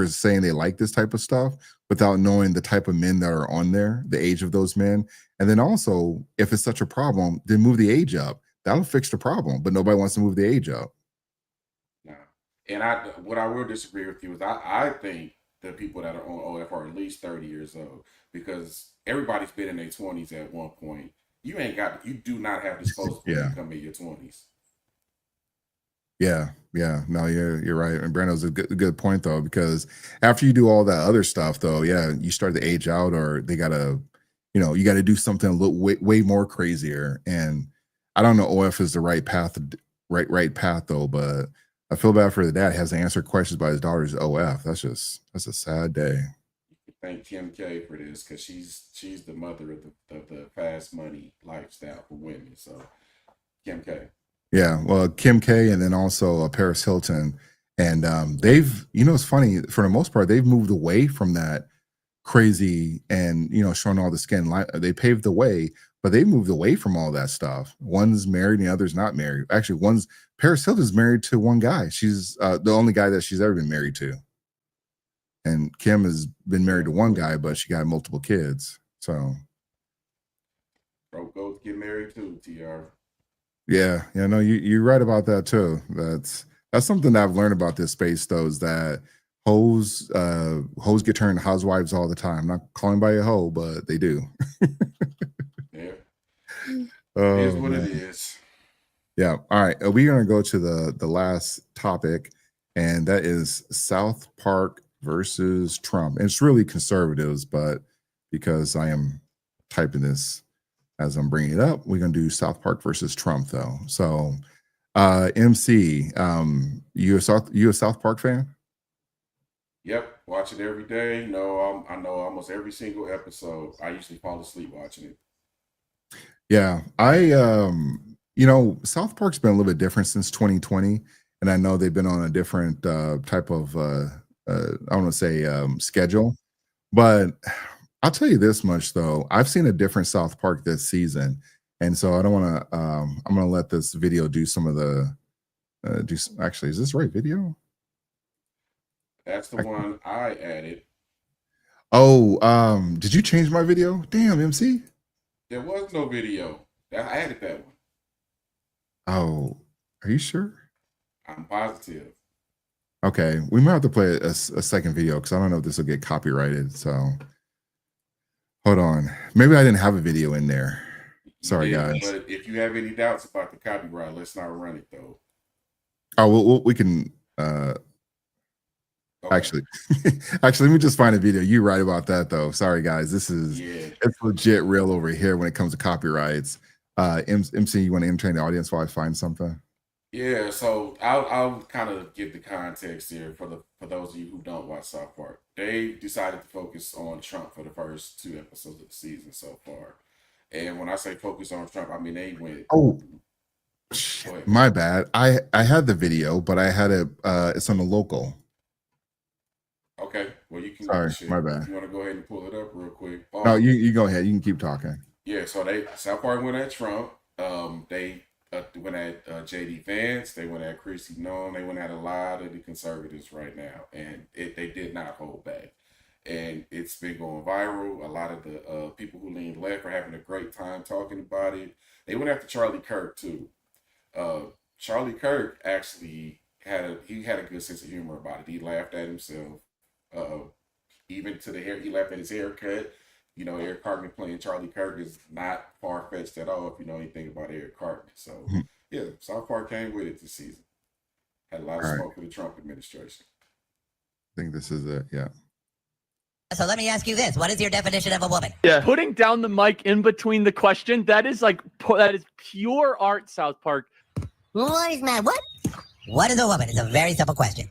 saying they like this type of stuff without knowing the type of men that are on there, the age of those men. And then also, if it's such a problem, then move the age up. That'll fix the problem, but nobody wants to move the age up. No. And what I will disagree with you is I think the people that are on OF are at least 30 years old, because everybody's been in their 20s at one point. You do not have disposable income in your 20s. Yeah. No, you're right. And Brando's a good point though, because after you do all that other stuff though, you start to age out, or they gotta, you gotta do something a little way more crazier. And I don't know OF is the right path though, but I feel bad for the dad. He has to answer questions about his daughter's OF. That's a sad day. Thank Kim K for this, because she's the mother of the fast money lifestyle for women. So Kim K. Yeah, well, Kim K, and then also Paris Hilton, and they've, it's funny, for the most part, they've moved away from that crazy and showing all the skin. They paved the way, but they moved away from all that stuff. One's married and the other's not married. Actually, Paris Hilton's married to one guy. She's the only guy that she's ever been married to. And Kim has been married to one guy, but she got multiple kids. So, bro, go get married too, TR. Yeah, no, you're right about that too. That's something that I've learned about this space though, is that hoes get turned housewives all the time. I'm not calling by a hoe, but they do. Yeah. Oh, it is what man. it is. Yeah. All right. We're gonna go to the last topic, and that is South Park versus Trump. And it's really conservatives, but because I am typing this as I'm bringing it up, we're gonna do South Park versus Trump though. So, MC, you a South Park fan? Yep, watch it every day. I know almost every single episode. I usually fall asleep watching it. Yeah, South Park's been a little bit different since 2020, and I know they've been on a different type of I want to say schedule, but I'll tell you this much though: I've seen a different South Park this season, and so I don't want to. I'm going to let this video do some of the. Actually, is this the right video? That's the one I added. Oh, did you change my video? Damn, MC. There was no video. I added that one. Oh, are you sure? I'm positive. Okay, we might have to play a second video because I don't know if this will get copyrighted. So hold on. Maybe I didn't have a video in there. Sorry, guys. But if you have any doubts about the copyright, let's not run it though. Oh, we can. Okay. Actually, let me just find a video. You're right about that though. Sorry, guys. It's legit real over here when it comes to copyrights. MC, you want to entertain the audience while I find something? Yeah, so I'll kind of give the context here for those of you who don't watch South Park. They decided to focus on Trump for the first 2 episodes of the season so far. And when I say focus on Trump, I mean they went. Oh, my bad. I had the video, but I had it. It's on the local. Okay, well you can. Sorry, my bad. If you want to go ahead and pull it up real quick. No, you go ahead. You can keep talking. Yeah, so South Park went at Trump. They went at JD Vance. They went at Chrissy Nome. They went at a lot of the conservatives right now, and they did not hold back. And it's been going viral. A lot of the people who lean left are having a great time talking about it. They went after Charlie Kirk too. Charlie Kirk actually had a good sense of humor about it. He laughed at himself. Even to the hair, he laughed at his haircut. You know, Eric Cartman playing Charlie Kirk is not far-fetched at all if you know anything about Eric Cartman. So, yeah, South Park came with it this season. Had a lot of smoke for the Trump administration. I think this is it, yeah. So let me ask you this. What is your definition of a woman? Yeah. Putting down the mic in between the question, that is pure art, South Park. What is my what? What is a woman? It's a very simple question.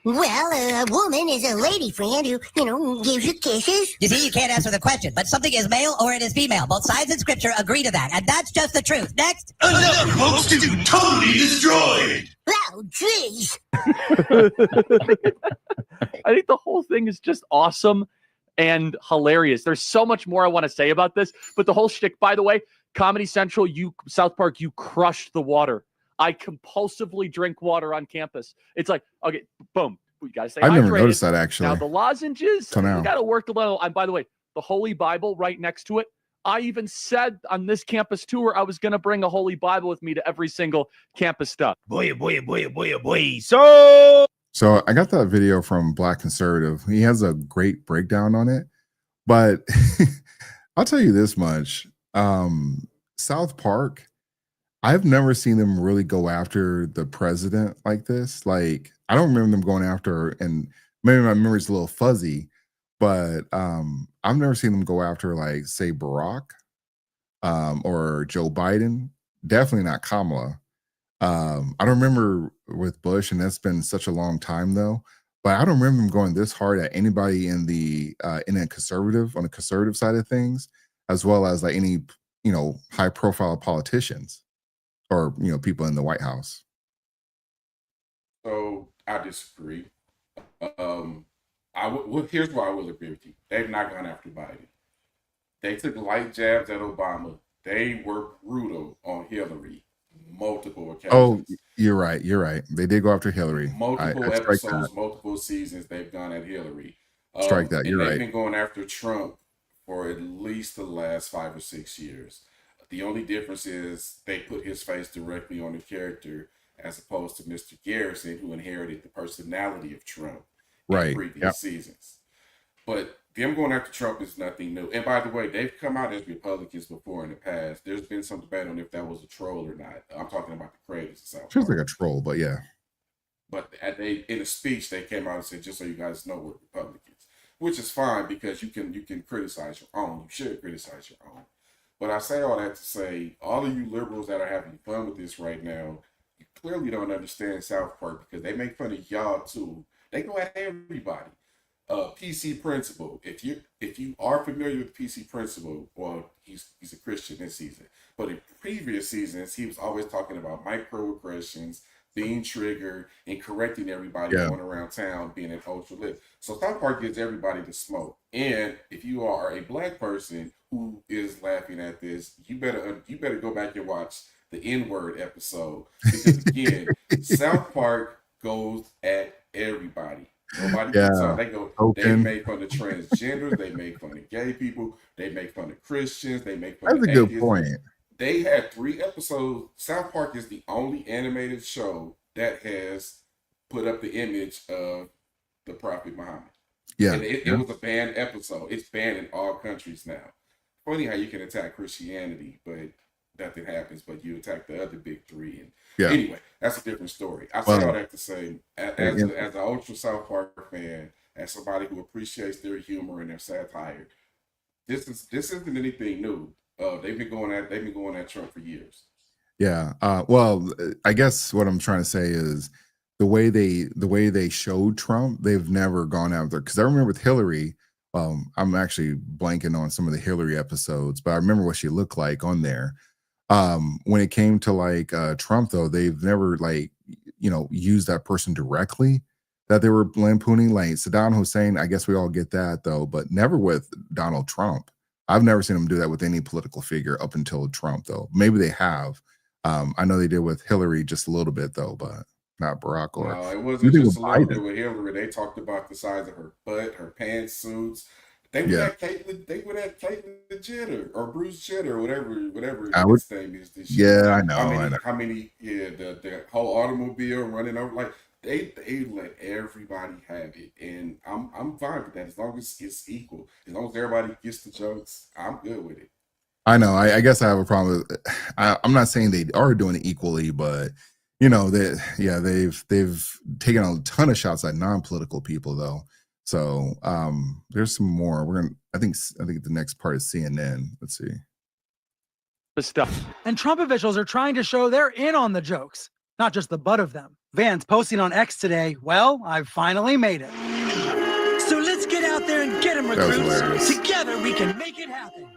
Well, a woman is a lady friend who, gives you kisses. You see, you can't answer the question, but something is male or it is female. Both sides in scripture agree to that, and that's just the truth. Next. Enough, folks, to be totally destroyed. Oh, jeez. I think the whole thing is just awesome and hilarious. There's so much more I want to say about this, but the whole shtick, by the way, Comedy Central, South Park, you crushed the water. I compulsively drink water on campus. It's like, okay, boom. We got to stay hydrated. I've never noticed that, actually. Now, the lozenges, So now. you got to work a little. And by the way, the Holy Bible right next to it. I even said on this campus tour, I was going to bring a Holy Bible with me to every single campus stuff. So I got that video from Black Conservative. He has a great breakdown on it. But I'll tell you this much. South Park, I've never seen them really go after the president like this. Like, I don't remember them going after, and maybe my memory's a little fuzzy, but I've never seen them go after, like, say, Barack or Joe Biden. Definitely not Kamala. I don't remember with Bush, and that's been such a long time though. But I don't remember them going this hard at anybody in the on the conservative side of things, as well as like any high profile politicians or people in the White House. So I disagree. Here's why I will agree with you. They've not gone after Biden. They took light jabs at Obama. They were brutal on Hillary multiple occasions. Oh, you're right. They did go after Hillary. Multiple episodes, multiple seasons, they've gone at Hillary. Strike that. You're right. They've been going after Trump for at least the last 5 or 6 years. The only difference is they put his face directly on the character as opposed to Mr. Garrison, who inherited the personality of Trump in previous seasons. But them going after Trump is nothing new. And by the way, they've come out as Republicans before in the past. There's been some debate on if that was a troll or not. I'm talking about the creators of South Park. Feels like a troll, but yeah. But in a speech, they came out and said, just so you guys know, we're Republicans, which is fine because you can criticize your own. You should criticize your own. But I say all that to say, all of you liberals that are having fun with this right now, you clearly don't understand South Park because they make fun of y'all too. They go at everybody. PC Principal. If you are familiar with PC Principal, well, he's a Christian this season. But in previous seasons, he was always talking about microaggressions, being triggered, and correcting everybody going around town, being an ultra lit. So South Park gives everybody the smoke. And if you are a black person who is laughing at this, you better go back and watch the N-word episode. Because again, South Park goes at everybody. Nobody gets on. They make fun of transgenders, they make fun of gay people, they make fun of Christians, they make fun of atheists. That's a good point. They had 3 episodes. South Park is the only animated show that has put up the image of the Prophet Muhammad. Yeah. And it was a banned episode. It's banned in all countries now. Funny how you can attack Christianity, but nothing happens, but you attack the other big 3. And anyway, that's a different story. I say all that to say, as an ultra South Park fan, as somebody who appreciates their humor and their satire, this isn't anything new. They've been going at Trump for years. Yeah. Well, I guess what I'm trying to say is the way they showed Trump, they've never gone out there. Because I remember with Hillary, I'm actually blanking on some of the Hillary episodes, but I remember what she looked like on there. When it came to like Trump, though, they've never like used that person directly that they were lampooning. Like Saddam Hussein, I guess we all get that though, but never with Donald Trump. I've never seen them do that with any political figure up until Trump, though. Maybe they have. I know they did with Hillary just a little bit, though, but not Barack or No, it wasn't even just with a little bit Biden. with Hillary. They talked about the size of her butt, her pantsuits. They would Yeah, have Caitlyn Jenner or Bruce Jenner or whatever I would. his name is this year. Yeah, I How know. many the whole automobile running over, like they let everybody have it, and I'm fine with that as long as it's equal. As long as everybody gets the jokes, I'm good with it. I know. I guess I have a problem with. I'm not saying they are doing it equally, but that they've taken a ton of shots at non-political people though. So there's some more. I think the next part is CNN. Let's see. The stuff. And Trump officials are trying to show they're in on the jokes, not just the butt of them. Vance posting on X today, well, I've finally made it. So let's get out there and get him, That was recruits. hilarious. Together we can make it happen.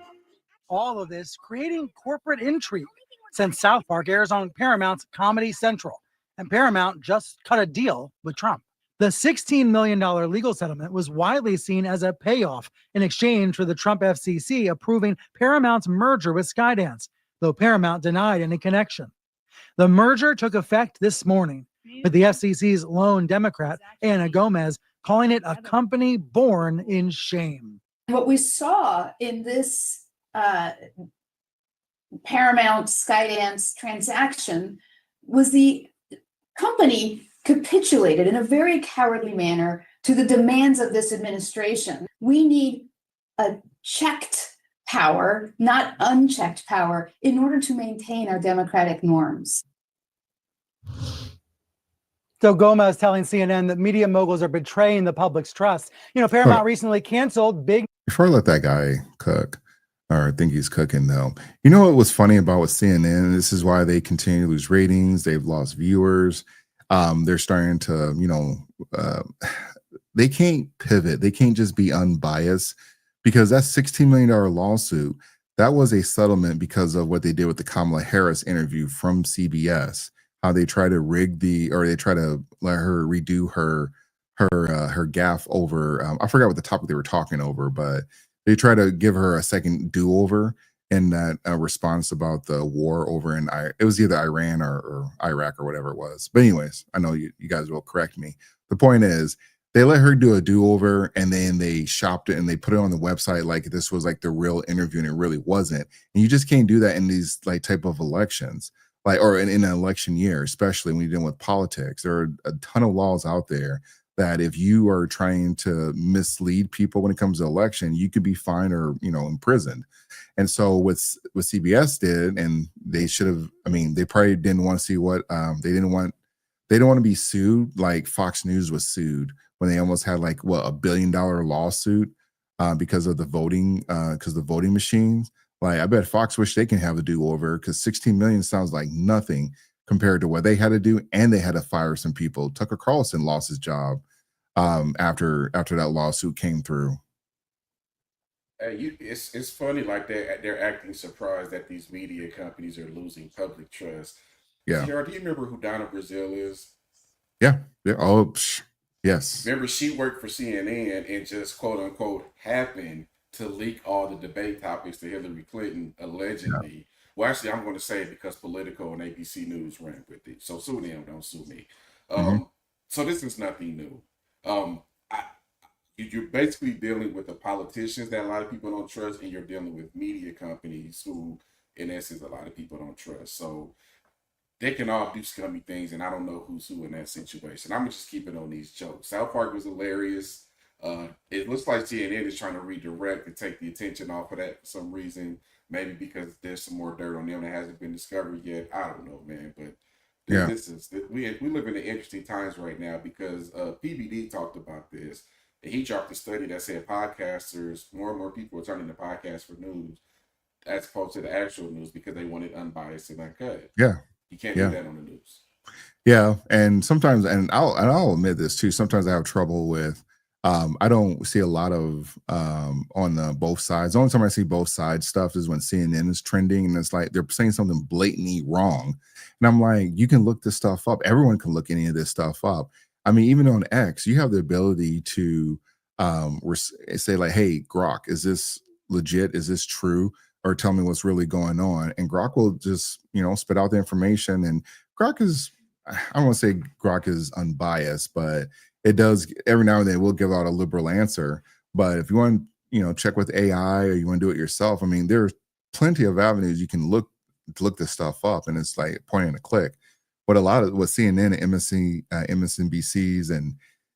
All of this creating corporate intrigue since South Park airs on Paramount's Comedy Central, and Paramount just cut a deal with Trump. The $16 million legal settlement was widely seen as a payoff in exchange for the Trump FCC approving Paramount's merger with Skydance, though Paramount denied any connection. The merger took effect this morning, with the FCC's lone Democrat, Ana Gomez, calling it a company born in shame. What we saw in this Paramount Skydance transaction was the company capitulated in a very cowardly manner to the demands of this administration. We need a checked power, not unchecked power, in order to maintain our democratic norms. So Gomez telling CNN that media moguls are betraying the public's trust. Paramount recently canceled big. Before I let that guy cook, or I think he's cooking though. You know what was funny about with CNN? This is why they continue to lose ratings. They've lost viewers. They're starting to, they can't pivot. They can't just be unbiased because that $16 million lawsuit, that was a settlement because of what they did with the Kamala Harris interview from CBS. How they try to rig they try to let her redo her gaffe over. I forgot what the topic they were talking over, but they try to give her a second do-over in that response about the war over in it was either Iran or Iraq or whatever it was. But anyways, I know you guys will correct me. The point is they let her do a do-over and then they shopped it and they put it on the website like this was like the real interview, and it really wasn't. And you just can't do that in these like type of elections. Or in an election year, especially when you're dealing with politics. There are a ton of laws out there that if you are trying to mislead people when it comes to election, you could be fined or imprisoned. And so what CBS did, and they should have. I mean, they probably didn't want to see what they didn't want. They don't want to be sued like Fox News was sued when they almost had like $1 billion lawsuit because of the voting machines. Like, I bet Fox wish they can have a do-over because 16 million sounds like nothing compared to what they had to do, and they had to fire some people. Tucker Carlson lost his job after that lawsuit came through. Hey, it's funny like they're acting surprised that these media companies are losing public trust. Yeah. Tiara, do you remember who Donna Brazile is? Yeah. Oh, yes. Remember, she worked for CNN and just quote unquote happened to leak all the debate topics to Hillary Clinton, allegedly. Yeah. Well, actually, I'm going to say it because Politico and ABC News ran with it. So sue them, don't sue me. So this is nothing new. You're basically dealing with the politicians that a lot of people don't trust, and you're dealing with media companies who, in essence, a lot of people don't trust. So they can all do scummy things, and I don't know who's who in that situation. I'm going to just keep it on these jokes. South Park was hilarious. It looks like CNN is trying to redirect and take the attention off of that for some reason. Maybe because there's some more dirt on them that hasn't been discovered yet. I don't know, man. But we live in interesting times right now because PBD talked about this. And he dropped a study that said podcasters, more and more people are turning to podcasts for news. as opposed to the actual news because they want it unbiased and uncut. Yeah. You can't Yeah. do that on the news. Yeah, and sometimes, and I'll admit this too. Sometimes I have trouble with. I don't see a lot of on the both sides. The only time I see both sides stuff is when CNN is trending, and it's like they're saying something blatantly wrong, and I'm like, you can look this stuff up. Everyone can look any of this stuff up. I mean, even on X, you have the ability to say like, "Hey, Grok, is this legit? Is this true?" Or tell me what's really going on, and Grok will just spit out the information. And Grok is, I don't want to say Grok is unbiased, but it does every now and then will give out a liberal answer. But if you want, check with AI or you want to do it yourself, I mean, there's plenty of avenues you can look this stuff up, and it's like point and a click. But a lot of what CNN and MSNBCs and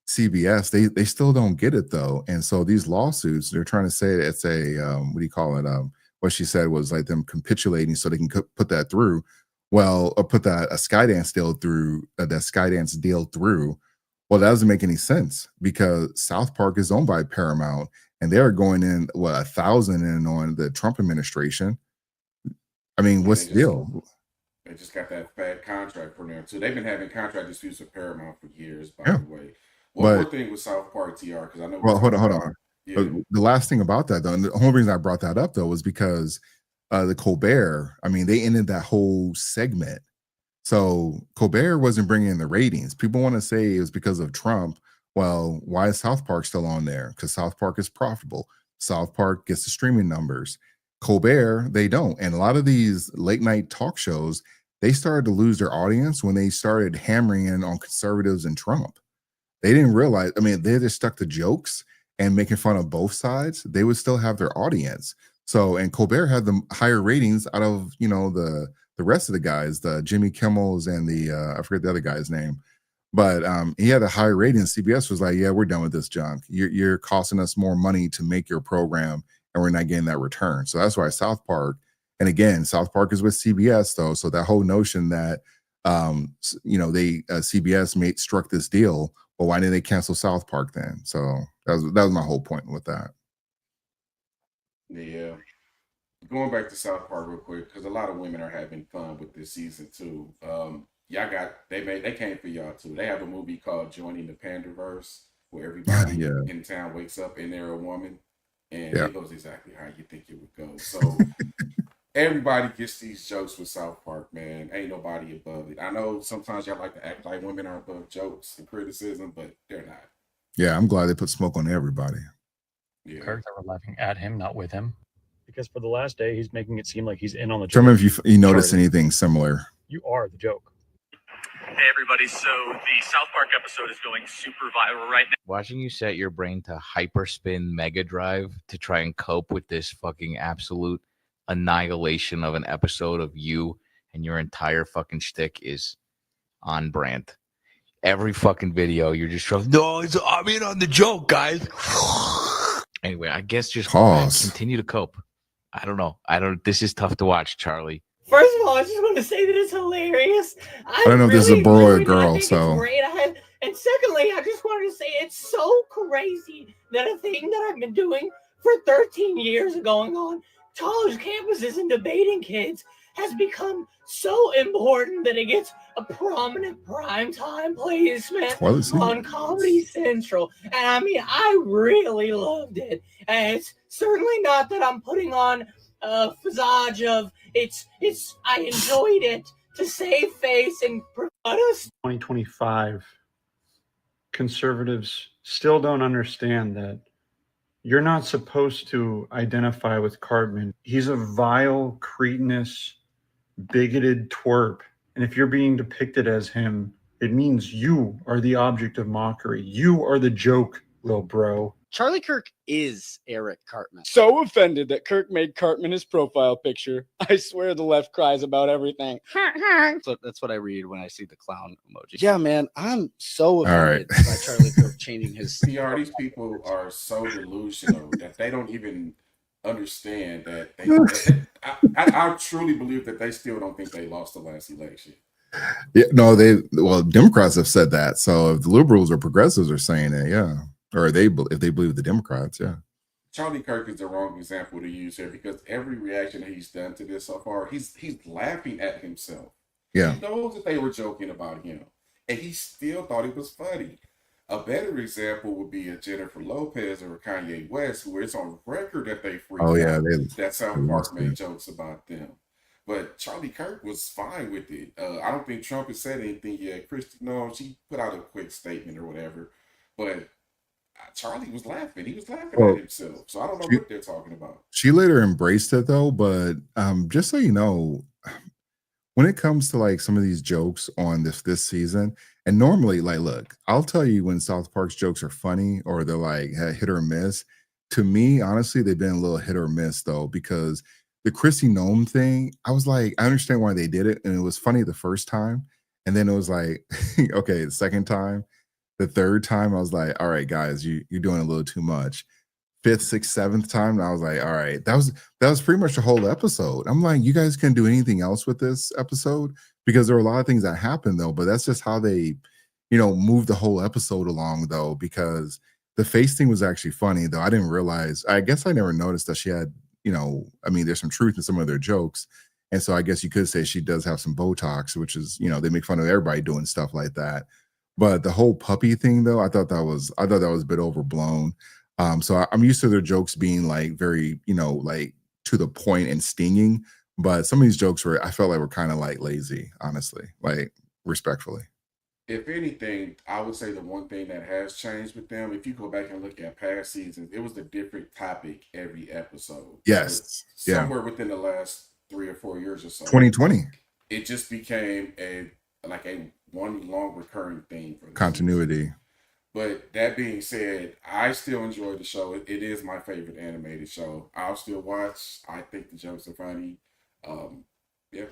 CBS, they still don't get it though. And so these lawsuits, they're trying to say it's a what do you call it? What she said was like them capitulating so they can put that through. Well, or put that a Skydance deal through Well, that doesn't make any sense because South Park is owned by Paramount, and they're going in 1,000 in on the Trump administration. I mean, what's the deal? They just got that bad contract from there too. They've been having contract disputes with Paramount for years, by the way. One more thing with South Park, TR, because I know. Well, hold on. Yeah. The last thing about that, though, and the whole reason I brought that up, though, was because the Colbert, I mean, they ended that whole segment. So Colbert wasn't bringing in the ratings. People want to say it was because of Trump. Well, why is South Park still on there? Because South Park is profitable. South Park gets the streaming numbers. Colbert, they don't. And a lot of these late night talk shows, they started to lose their audience when they started hammering in on conservatives and Trump. They didn't realize, I mean, they just stuck to jokes and making fun of both sides. They would still have their audience. So, and Colbert had the higher ratings out of, the rest of the guys, the Jimmy Kimmels and the, I forget the other guy's name, but he had a higher rating. CBS was like, yeah, we're done with this junk. You're costing us more money to make your program and we're not getting that return. So that's why South Park, and again, South Park is with CBS though. So that whole notion that, CBS struck this deal, well, why didn't they cancel South Park then? So that was my whole point with that. Yeah. Going back to South Park real quick, because a lot of women are having fun with this season too. They came for y'all too. They have a movie called Joining the Panderverse, where everybody in town wakes up and they're a woman, and it goes exactly how you think it would go. So everybody gets these jokes with South Park, man. Ain't nobody above it. I know sometimes y'all like to act like women are above jokes and criticism, but they're not. Yeah, I'm glad they put smoke on everybody. Yeah. Kirk, that we're laughing at him, not with him. Because for the last day, he's making it seem like he's in on the joke. Tell me if you notice anything similar. You are the joke. Hey, everybody. So the South Park episode is going super viral right now. Watching you set your brain to hyperspin mega drive to try and cope with this fucking absolute annihilation of an episode of you and your entire fucking shtick is on brand. Every fucking video, you're just trying, no, I'm in on the joke, guys. Anyway, I guess just continue to cope. I don't know. This is tough to watch, Charlie. First of all, I just want to say that it's hilarious. I don't know if this is a boy or a girl, so. Great. And secondly, I just wanted to say it's so crazy that a thing that I've been doing for 13 years going on college campuses and debating kids has become so important that it gets a prominent primetime placement on Comedy Central. And I mean, I really loved it. And it's certainly not that I'm putting on a visage of I enjoyed it to save face and provide us. 2025, conservatives still don't understand that you're not supposed to identify with Cartman. He's a vile, cretinous, bigoted twerp. And if you're being depicted as him, it means you are the object of mockery. You are the joke, little bro. Charlie Kirk is Eric Cartman. So offended that Kirk made Cartman his profile picture. I swear the left cries about everything. So that's what I read when I see the clown emoji. Yeah, man, I'm so offended by Charlie Kirk changing his. PR, these people are so delusional that they don't even understand that. I truly believe that they still don't think they lost the last election. Yeah, no, Democrats have said that. So if the liberals or progressives are saying it, yeah. Or if they believe the Democrats, yeah. Charlie Kirk is the wrong example to use here because every reaction that he's done to this so far, he's laughing at himself. Yeah. He knows that they were joking about him, and he still thought it was funny. A better example would be a Jennifer Lopez or a Kanye West, where it's on record that they freaked Oh yeah, out they that South lost Park made it. jokes about them. But Charlie Kirk was fine with it. I don't think Trump has said anything yet. Christy, no, she put out a quick statement or whatever. But Charlie was laughing. He was laughing Well, at himself. So I don't know she, what they're talking about. she later embraced it though, but just so you know, when it comes to like some of these jokes on this season, and normally, like, look, I'll tell you when South Park's jokes are funny or they're like hit or miss. To me, honestly, they've been a little hit or miss though, because the Chrissy Gnome thing, I was like, I understand why they did it, and it was funny the first time, and then it was like, okay, the second time, the third time, I was like, all right, guys, you're doing a little too much. Fifth, sixth, seventh time, and I was like, all right, that was pretty much the whole episode. I'm like, you guys can't do anything else with this episode because there were a lot of things that happened though, but that's just how they, moved the whole episode along though, because the face thing was actually funny though. I didn't realize, I guess I never noticed that she had, I mean, there's some truth in some of their jokes. And so I guess you could say she does have some Botox, which is, they make fun of everybody doing stuff like that. But the whole puppy thing though, I thought that was a bit overblown. So I'm used to their jokes being like very, like to the point and stinging. But some of these jokes I felt like were kind of like lazy, honestly, like respectfully. If anything, I would say the one thing that has changed with them, if you go back and look at past seasons, it was a different topic every episode. Yes. Yeah. Somewhere within the last 3 or 4 years or so. 2020. It just became a one long recurring theme for the Continuity. season. But that being said, I still enjoy the show. It is my favorite animated show. I'll still watch. I think the jokes are funny. Yeah,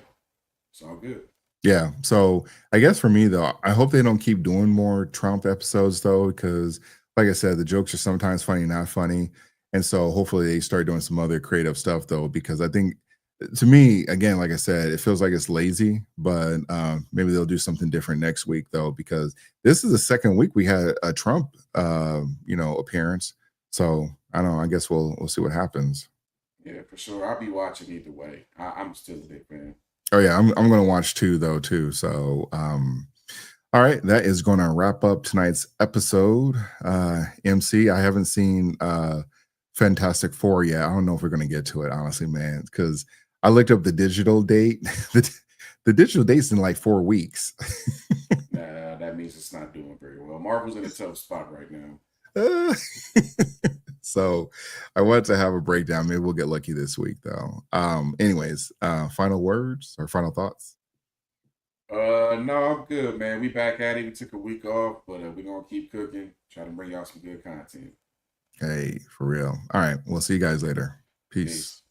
it's all good. Yeah. So I guess for me though, I hope they don't keep doing more Trump episodes though, because like I said, the jokes are sometimes funny, not funny. And so hopefully they start doing some other creative stuff though, because I think to me, again, like I said, it feels like it's lazy, but maybe they'll do something different next week though, because this is the second week we had a Trump appearance. So I don't know, I guess we'll see what happens. Yeah, for sure. I'll be watching either way. I'm still a big fan. Oh yeah, I'm gonna watch too. So all right, that is gonna wrap up tonight's episode. MC, I haven't seen Fantastic Four yet. I don't know if we're gonna get to it, honestly, man, because I looked up the digital date. The digital date's in like 4 weeks. Nah, that means it's not doing very well. Marvel's in a tough spot right now. So I wanted to have a breakdown. Maybe we'll get lucky this week though. Anyways, final words or final thoughts? No, I'm good, man. We back at it. We took a week off, but we're gonna keep cooking, try to bring y'all some good content. Hey, for real. All right, we'll see you guys later. Peace.